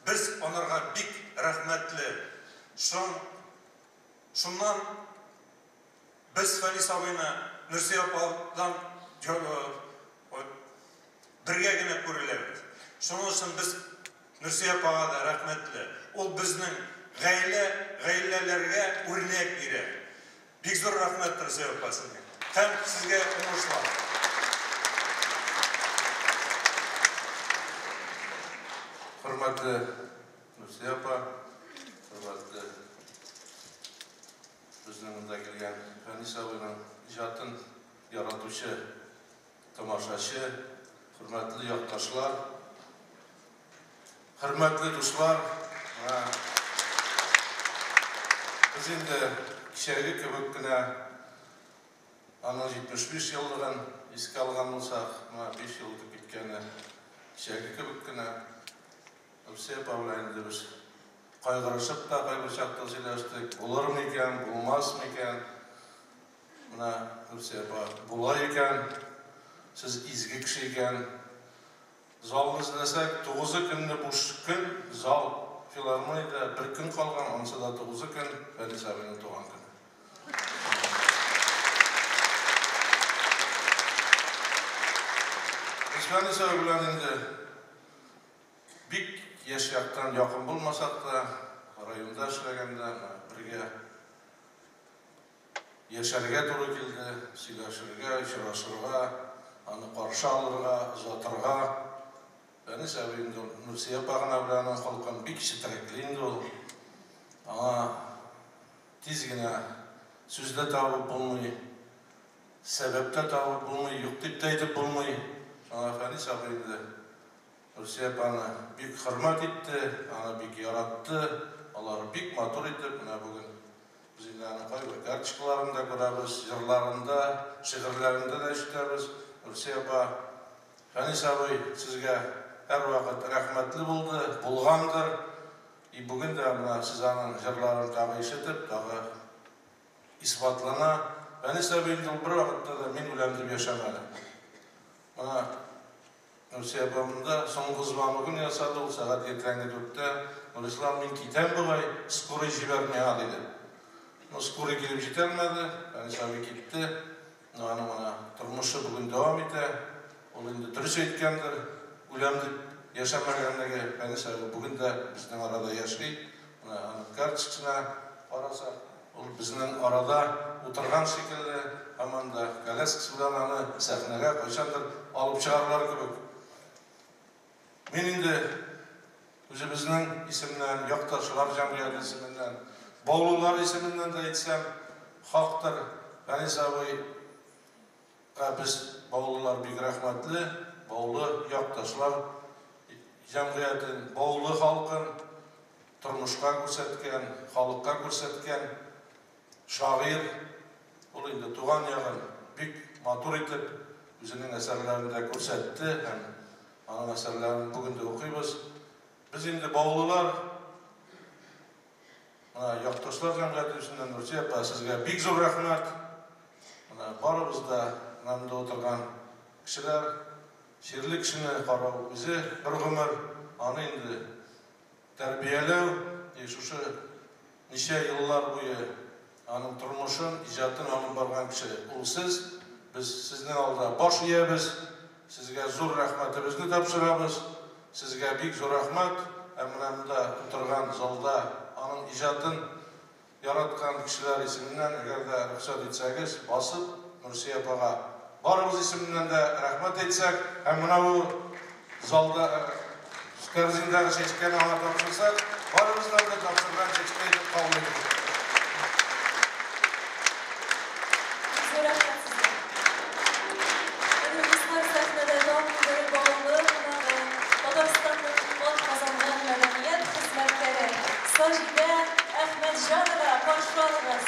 Biz onlarga bik rahmetli. Şundan biz Fanis abini Nursiy apadan birga gina ko'rilarmiz. Shuning uchun biz Nursiy apaga da rahmatli. U bizning g'aylalarga o'rnak beradi. Bek zo'r rahmat Nursiy apasiga. Ham sizga unushlar. Hurmatli Nursiy apa, hurmatli bizning unda kelgan Fanis abining ijodin yaratuvchi, tomoshachi, hurmatli yurtdoshlar, hurmatli do'stlar, biz endi kechagi ko'pgina ana 75 yilligini esga olgan bo'lsak, 5 yil o'tib ketgani kechagi ko'pgina Nursiy apa bilan endi biz qayg'urishib da bir chaqda söylashdik. Bo'lar ekan, bo'lmasmi ekan? Mana Nursiy apa bo'lar ekan. Siz izgi kishi ekan. Zalni izlasak 9 kunni bo'sh kun, zal filarmoniyada 1 kun qolgan, onsada 9 kun Fanis abining tug'an kuni. Biz Fanis abi bilan endi bik yaşayaktan yakın bulmasak da rayonda ishlaganda birga yasharga to'g'ri keldi, siylashirga, uchrashirga, ani qarshi olirga, uzotirga. Fanis abi endi Nursiy apagina bilan xalqim bik shitrakli ol. Anga tezgina so'zda tavib bo'lmay, sababda tavib bo'lmay, yo'q deb aytib bo'lmay, Fanis abi endi Nursiy apani bik hurmat etdi, ana bik yaratdi, ular bik motor etib, mana bugun biz ularning qo'yib kartochkalarında ko'ramiz, yig'larında, shi'rlarında da eshitamiz. Nursiy apa, Fanis abi sizga har vaqt rahmatli bo'ldi, bo'lgandir. Bugun da mana sizlarning yig'larini tag'i eshitib, tag'i isbotlana. Fanis abi bir vaqtda da men bilan deb yashamadi. Mana Nursiy apamda so'nggi zimamni kun yasadi, u soat ertangi 4da Nurислам men ketam bo'lay, skoriy jibarmay dedi. Skoriy kelib jetolmadi, Fanis abi ketdi. Mana turmushi bugun davom etadi. U endi durust aytgandir, o'lam deb yashamaganligi Fanis abi bugun da bizning orada yashaydi. Mana kartochkasini qarasak, u bizning orada o'tirgan shekilli, hamda galaskasi bilan ani sahnaga qachondir olib chiqarlar kerak. Men endi o'zimizning ismdan, yo'qdoshlar jamiyati ismidan, bog'lular ismidan da aytsam, xalqdir. Fanis abi biz bog'lular bek rahmatli, bog'lu yo'qdoshlar jamiyatin, bog'lu xalqin turmushga ko'rsatgan, xalqqa ko'rsatgan shoir, u endi tug'an yog'in bek motor etib o'zining asarlarida ko'rsatdi. Ana asarlarni bugun da o'qiymiz. Biz endi bog'lular, mana yo'qdoshlar jamiyati uchun Nursiy apa sizga bek zo'r rahmat. Mana baribizda namda o'tirgan kishilar, she'rli kishini qarab o'zi bir umr ana endi tarbiyalab, shu necha yillar bo'yi aning turmushin, ijodini olib borgan kishi siz. Biz sizning oldida bosh egamiz. Sizga zo'r rahmatimizni topshiramiz. Сезгә бик зур рәхмәт. Әмрәмдә утырган залда аның иҗатын яраткан кешеләр исеменнән, әгәр дә рөхсәт итсәгез, басып Нурсия апага барыбыз исеменнән дә рәхмәт әйтсәк, һәм менә бу залда Кәрзиндәге чәчкәне аңа тапшырсак, барыбыздан да тапшырган чәчкә итеп кабул итегез. Зур рәхмәт сезгә. Безнең сәхнәдә давамлы балалар кунагы, Татарстанның атказанган мәдәният хезмәткәре Саҗидә Әхмәтҗанова каршы алыгыз.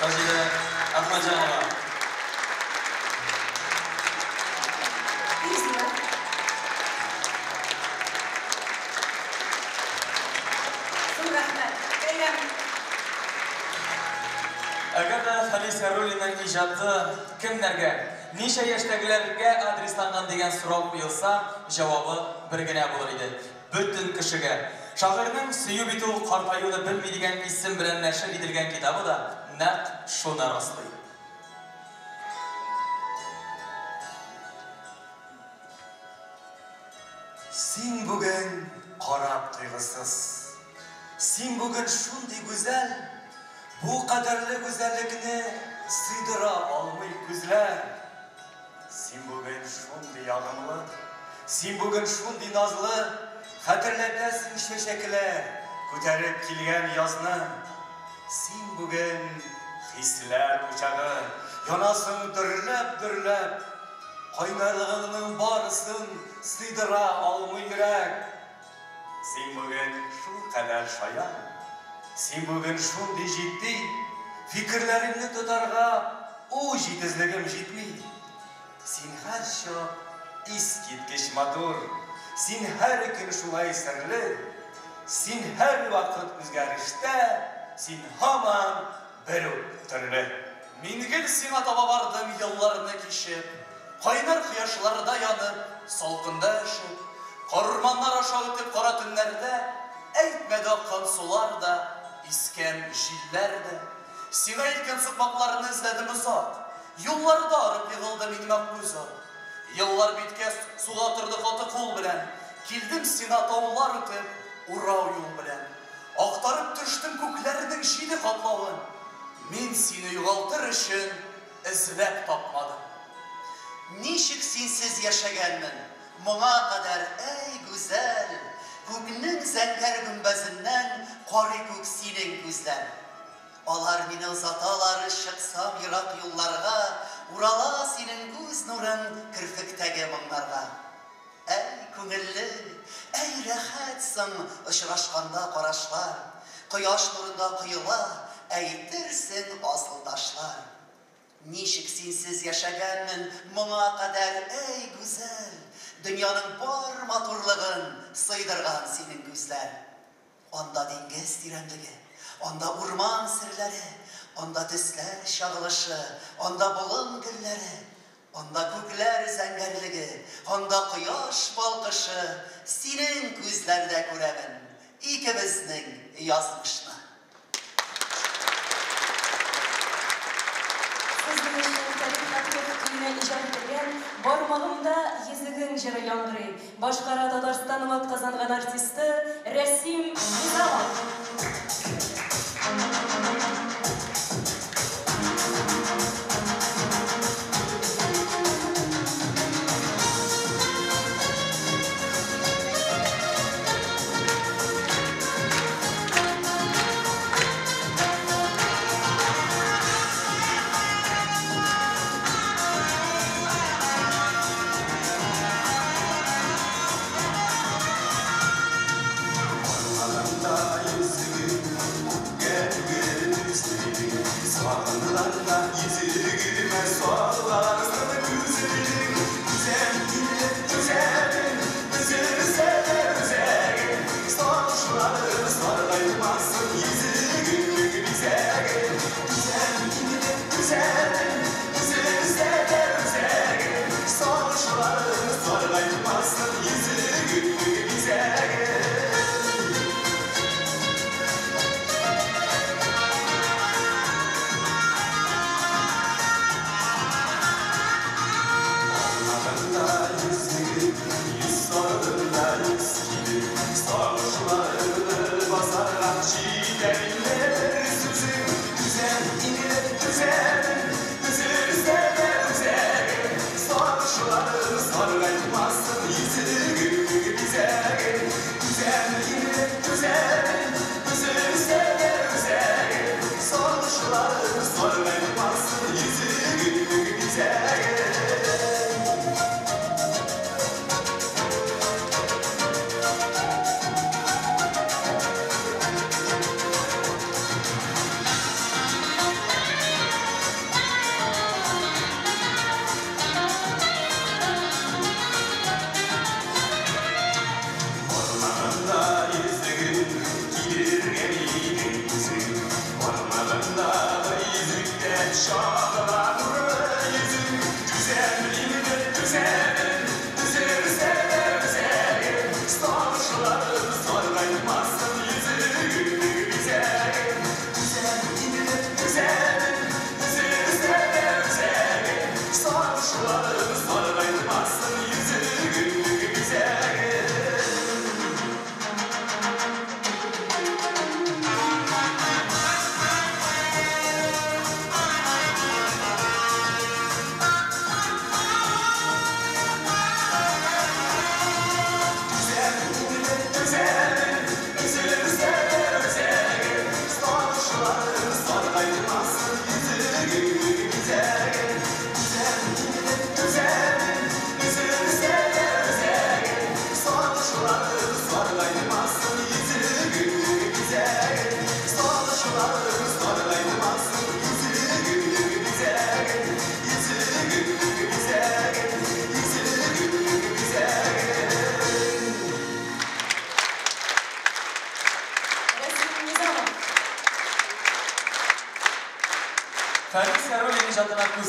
Саҗидә Әхмәтҗанова. Әгәр дә Фәнис Яруллинның иҗаты кемнәргә, ничә яшьтәгеләргә адресланган дигән сорау куелса, җавабы бер генә булыр иде. Бөтен кешегә. Шагыйрьнең сөю бит ул картаюны белми дигән исем белән нәшер ителгән китабы да нәкъ шуны раслый. Син бүген карап тойгысыз. Син бүген шундый гүзәл, бу кадерле гүзәллекне сыйдыра алмый күзләр. Син бүген шундый ягымлы, син бүген шундый назлы, хәтерләтәсең чәчәкләр, күтәреп килгән язны. Син бүген хисләр учагы, янасың дөрләп, кайнарлыгыңның барысын сыйдыра алмый йөрәк. Син бүген шулкадәр шаян, син бүген шундый җитди, фикерләремне тотарга у җитезлегем җитми. Син һәр чак искиткеч матур, син һәр көн шулай серле, син һәр вакыт үзгәрештә, син һаман бер үк төрле. Мин гел сиңа таба бардым елларны кичеп, кайнар кояшларда янып, салкында эшеп, Карманнар аша үтеп кара төннәрдә, әйтмәдә аккан сулар да, искән җилләр дә. Сиңа әйткән сукмакларны эзләдем озак, юлларда арып егылды минем акбүзак. Еллар биткәч суга торды каты кул белән, килдем сиңа таулар үтеп, урау юл белән. Актарып төштем күкләрнең җиде катлавын, мин сине югалтыр өчен эзләп тапмадым. Ничек синсез яшәгәнмен? Моңа кадәр әй гүзәл, күкнең зәңгәр гөмбәзеннән карый күк синең күзләр. Алар мине озаталар, чыксам ерак юлларга, урала синең күз нурың кирпектәге моңнарга. Әй күңелле, әй рәхәтсың очрашканда карашлар, кояш нурында коела, әйтерсең асылдашлар. Ничек синсез яшәгәнмен моңа кадәр әй гүзәл, дөньяның бар матурлыгын сыйдырган синең күзләр. Анда диңгез тирәнлеге, анда урман серләре, анда төсләр чагылышы, анда болын гөлләре, анда күкләр зәңгәрлеге, анда кояш балкышы, синең күзләрдә күрәмен икебезнең язмышны. Бармагымда езігін жыры яңгырый. Башкара Татарстанның атказанган артисты Рәсим Музамов.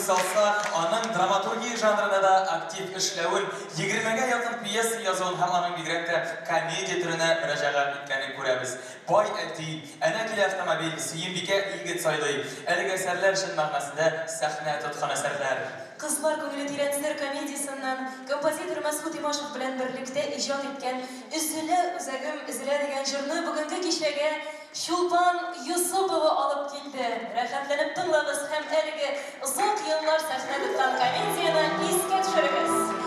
күз салсақ, аның драматургия жанрында да актив эшләвен, 20-гә якын пьеса язуын һәм аның бигрәк тә комедия түренә мөрәҗәгать иткәнен күрәбез. Бай әти, әнә килә автомобиль, Сөембикә игет сайлый. Әлеге әсәрләр чын мәгънәсендә сәхнә тоткан әсәрләр. Кызлар күңеле тирәнсер комедиясыннан композитор Мәсгуд Имашев белән берлектә иҗат иткән «Üzülә үзәгем üzülә» дигән җырны бүгенге кичәгә Чулпан Юсупова алып килде. Рәхәтләнеп тыңлагыз һәм әлеге озак еллар сәхнә тоткан комедияны искә төшерегез.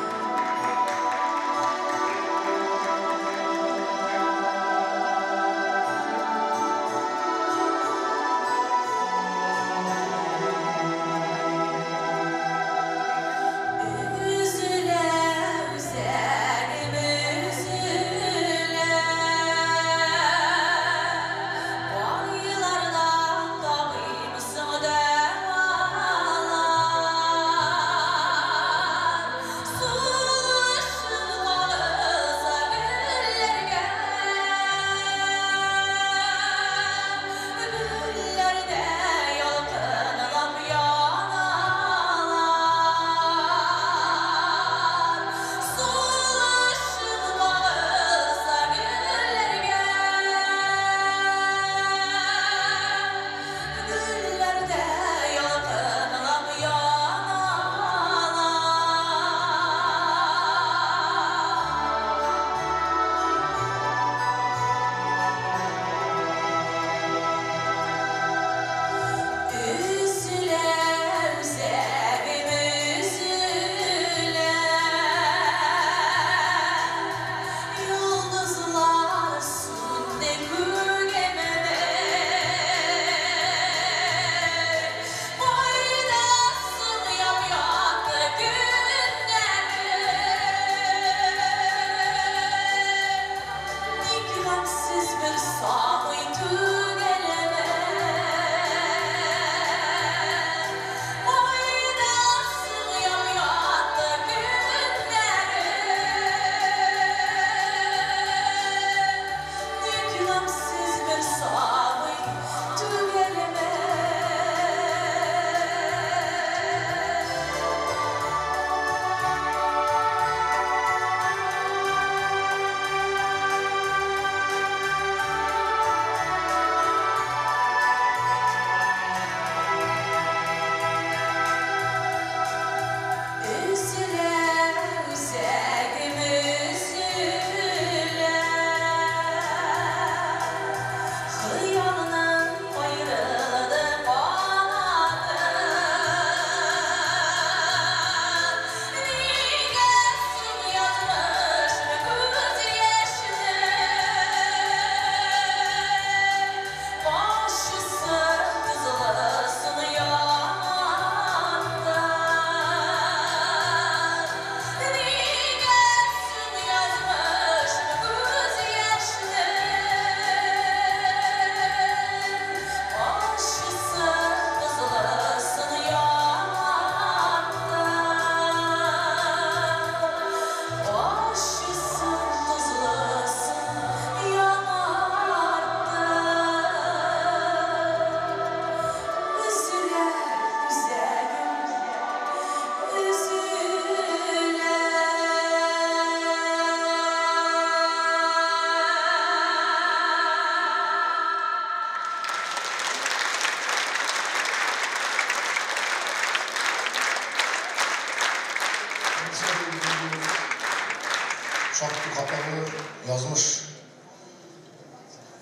Şarkı kapalı yazmış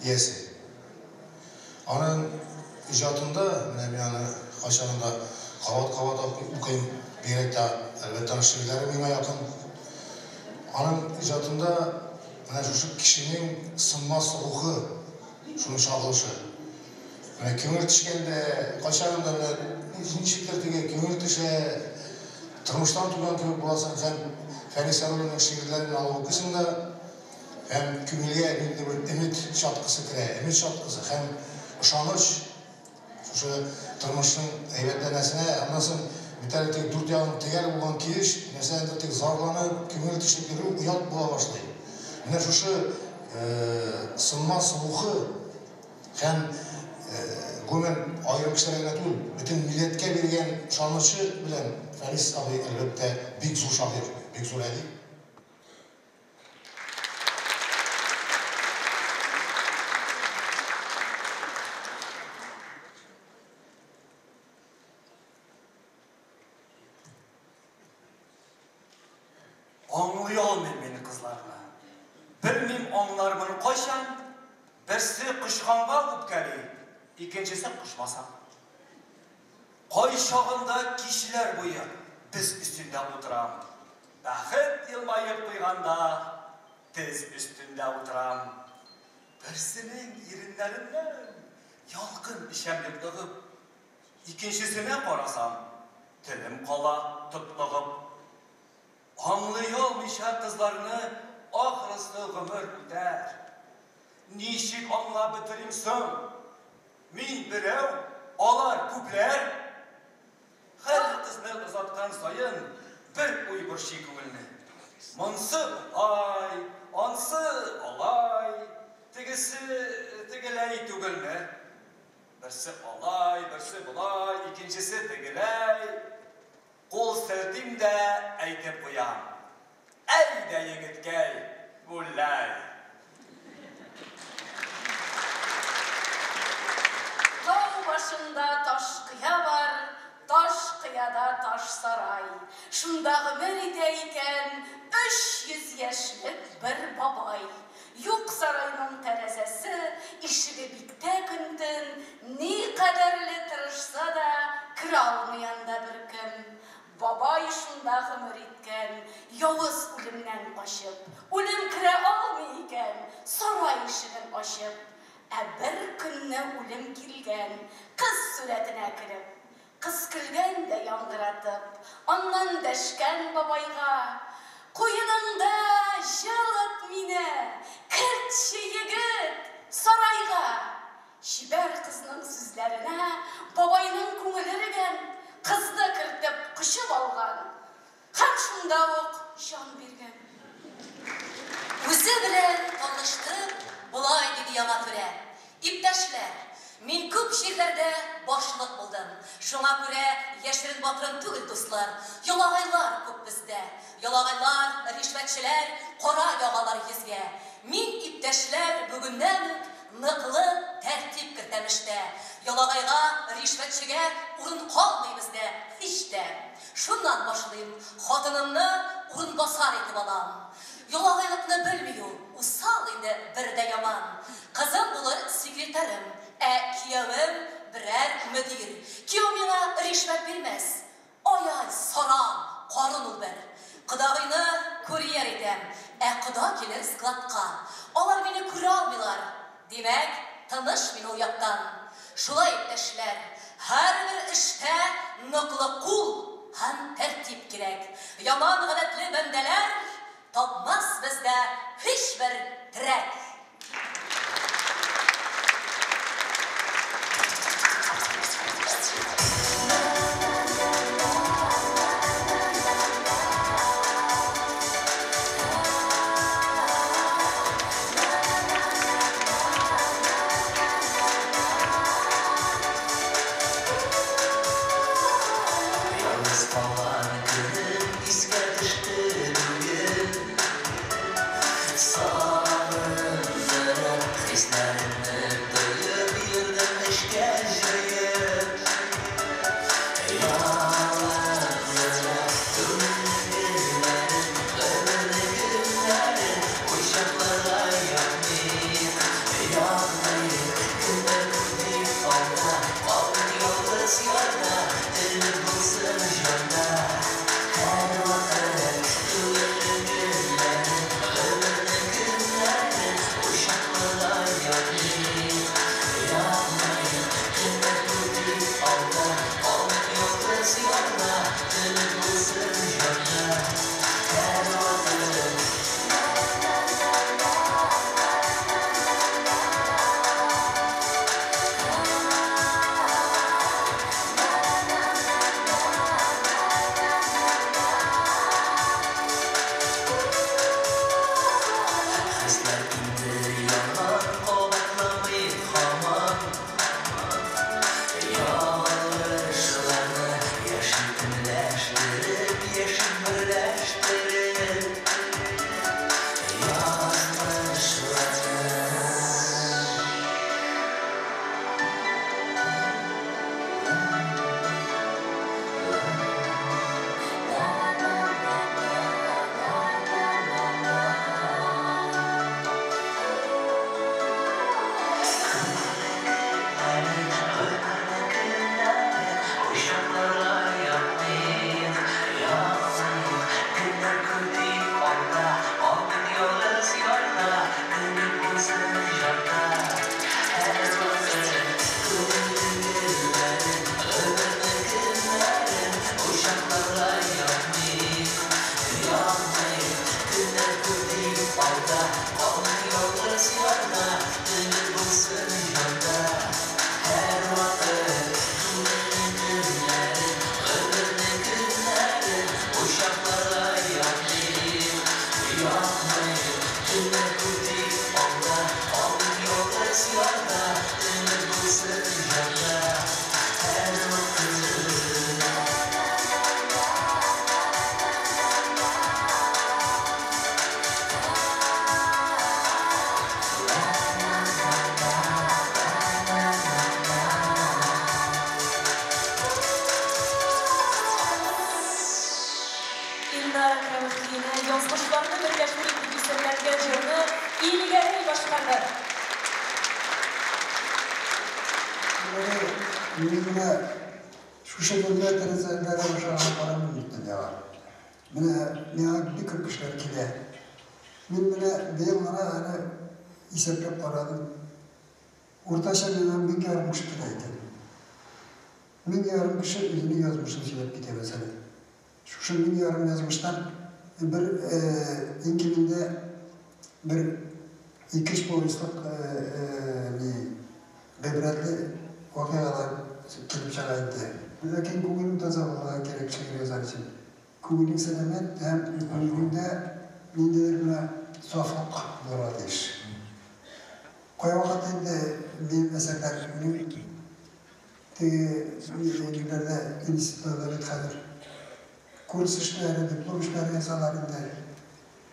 iyesi. Onun icatında yani kaşarında kavat okuyayım birlikte elbette şiirleri bana yakın. Onun icatında şu kişinin sınmaz ruhu, şunun şağılışı. Kömür tişkende kaşarında nişiklerdige kömür tişe tırmıştan tutan kömür bulasın hem Feni Sarı'nın şiirlerini alıp kısımda hem kümülüye bir ümit şatkısı kire, ümit şatkısı hem ışanış şu tırmışın eyvetlenesine anlasın mütellik dört yağın teger olan kişi mesela tek zarlanıp kümül tişlikleri uyat bula başlayı. Yine şu sınmaz ruhu hem Gomen ayrım kişilerine değil, bütün milletke bergen şanlışı bilen Fənis abi elbette big zor şahir, big zor edip. Anlayalmayım beni kızlarına. Bilmeyim anlarımın koşan, birisi kışkanğa öpkeli, ikincisi kışmasam. Koy şağında kişiler boyu biz üstünde oturam. Baxit yılmayıp koyganda diz üstünde oturam. Birisinin irinlerinden yalqın işemlik dağıp, ikincisine korasam, dilim kala tutluğup. Anlayalmışa kızlarını ahırısı ömür üder. Nişik anla bitirimsin? Min birev, alar kupler. Her kızını uzatkan sayın bir uybur şey көңіліне. Mınsı olay, ansı olay, tigisi tigiley tügülme. Birisi olay, birisi bulay, ikincisi tigiley. Kol siltim de aytip koyam. Ey de yigitkey, bullay. Dağ başında taş kıya var, taş kıyada taş saray. Şunda ömür ideyken 300 yaşlık bir babay. Yok sarayının terezesi, işini bikte kündün, ne kadarlı tırışsa da kıralmayan da bir kim. Babay şunda ömür etken, Yavuz ölümden başıp, ölüm kire almayken, saray işinin aşıp, bir künne ölüm kilgen, kız suretine kirip, kız kilgen de yangıratıp, ondan deşken babayga, koyununda jalat mine, kırtçı yigit sarayga. Şiber kızının sözlerine, babayının көңілірген, kızda kırtıp kışıp algan, hem şunda ok can bergen. Өзі білер tanıştırıp, bulay dedi яңа күрә. İptaşlar, min көп şehirlerde başlık buldum. Şuna göre yaşırın batırın tügül dostlar. Yalağaylar көп bizde. Yalağaylar, rişvetçiler, kora yağalar yüzge. Min iptaşlar bugünden nıklı tertip kırtamıştı. Yalağayga, rişvetçiге urun kalmayı bizde. İşte, şundan başlayayım. Hatınımını urun basar etip alam. Yalağaylıkını bilmiyor, usal indi bir de yaman. Kızım bulur sekreterim, kiyavim birer müdir. Kiyavim yana rişvet bilmez. Ayay saran, karın ol bir. Kıdağını kuriyer edem, kıda gelir skladka. Onlar beni kuru almıyorlar. Demek, tanış beni o yaktan. Şulay ipteşler, her bir işte nıklı kul, hem tertip gerek. Yaman gadetli bendeler, tapmaz bizde hiçbir trek. Sağır Ortaşa gelen bir yarmıştır ekan. Min yarım kişi özünü yazmışını söylep kete mesela. Şu min yarım yazmıştan bir İngilizce bir ikiş boyusluk ibretli vakıalar kelip çıkaydı. Lakin kugulun tazalığa gerekçeli yazar için. Kugulun selamet hem kugulunda mindelerine saflık burada iş. Koyu vakitinde benim meselelerim İngilizlerde institutlarda bitkadır. Kurs işleri, diplom işleri yasalarında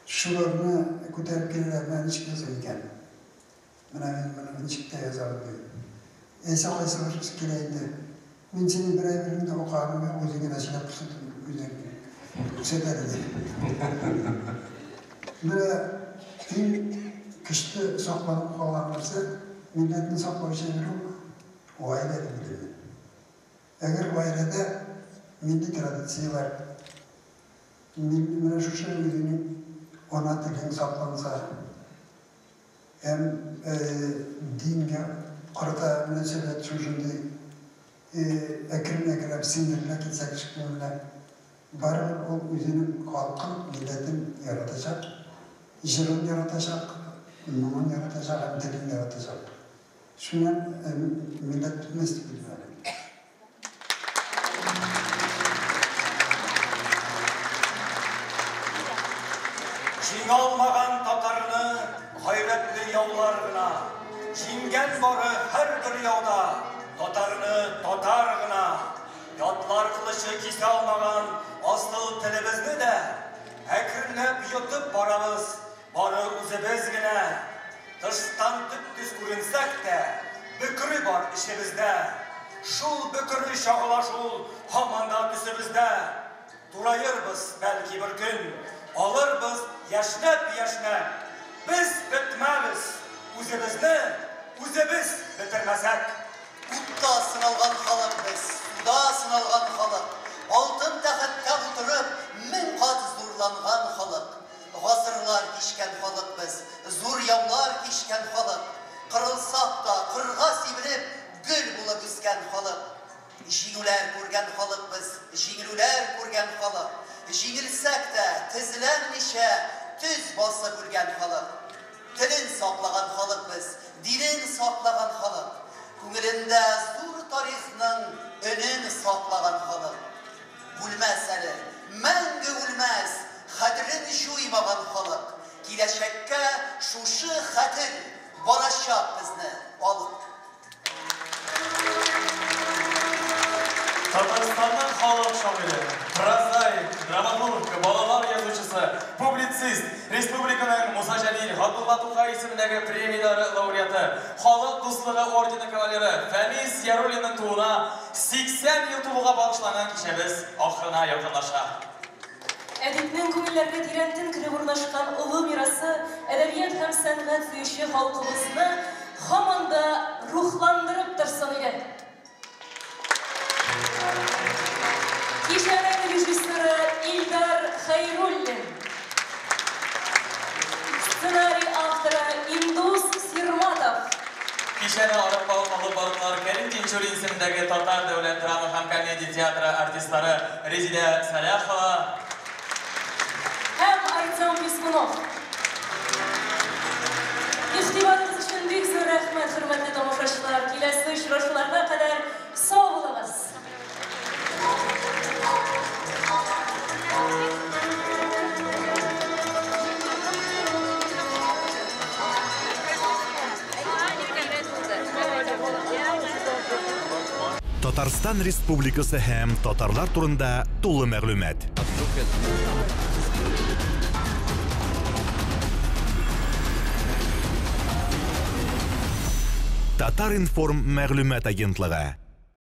şularını ko'tarib kelirlar, men ichib yozar ekan. Mana ichibda yozardim. Esa qaysi bir kelaydi. Men seni bir ay birimda o'qarim, o'zingga nashlab ko'rsatadi. Mana kishni saqlanib qolgan narsa millatni saqlovchi oila deydi. Agar oilada milliy traditsiyalar mana shu o'zining ona tilini saqlansa ham dinga qarata munosabat shunday akrim singdirlar ketsak chiqqanlar baribir u o'zining xalqin millatin yaratacak, ijron yaratacak, Numan yaratacak, hem dilin yaratacak. Şundan millet tutmaz bilmeli. Жиналмаған татарны гайрәтле яулар гына, җиңгән бары һәр бер яуда, татарны татар гына. Ятлар кылычы кисә алмаган асыл телебезне дә әкренләп йотып барабыз. Бары үзебез генә, тыштан төп-төз күренсәк тә, бөкре бар ишебездә. Шул бөкре чагыла шул һаман да төсебездә. Турайырбыз бәлки бер көн, алырбыз яшнәп-яшнәп. Без бетмәбез, үзебезне үзебез бетермәсәк. Утта сыналган халык без, суда сыналган халык. Алтын тәхеткә утырып, мең кат зурланган халык. Гасырлар кичкән халык без, зур яулар кичкән халык. Кырылсак та, кырга сибелеп, гөл булып үскән халык. Җиңүләр күргән халык без, җиңелүләр күргән халык. Җиңелсәк тә, тезләнмичә, төз басып үлгән халык. Телен саклаган халык без, дилен саклаган халык. Күңелендә зур тарихның өнен саклаган халык. Үлмәс әле, мәңге үлмәс. Хәтерен жуймаган халык, киләчәккә шушы хәтер барачак безне алып. Татарстанның халык шагыйре, прозаик, драматург, балалар язучысы, публицист, республиканың Муса Җәлил, Габдулла Тукай исемендәге премияләре лауреаты, халык дуслыгы ордены кавалеры Фәнис Яруллинның тууына 80 ел тулуга багышланган кичәбез ахырына якынлаша. Әдипнең күңелләргә тирәнтен кереп урнашкан олы мирасы, әдәбият һәм сәнгать сөюче халкыбызны һаман да рухландырып торсын иде. Кичәнең режиссеры Илдар Хәйруллин, сценарий авторы Индус Сирматов. Кичәне алып баручылар Кәрим Тинчурин исемендәге Татар дәүләт драма һәм комедия театры артистлары Резидә Саляхова һәм Артем Пискунов. hürmetli tomoshachilar, kelasi uchrashuvlarga qadar sog' bo'lamiz. Татарстан Республикасы һәм татарлар турында тулы мәгълүмат. Татар информ мәгълүмат агентлыгы.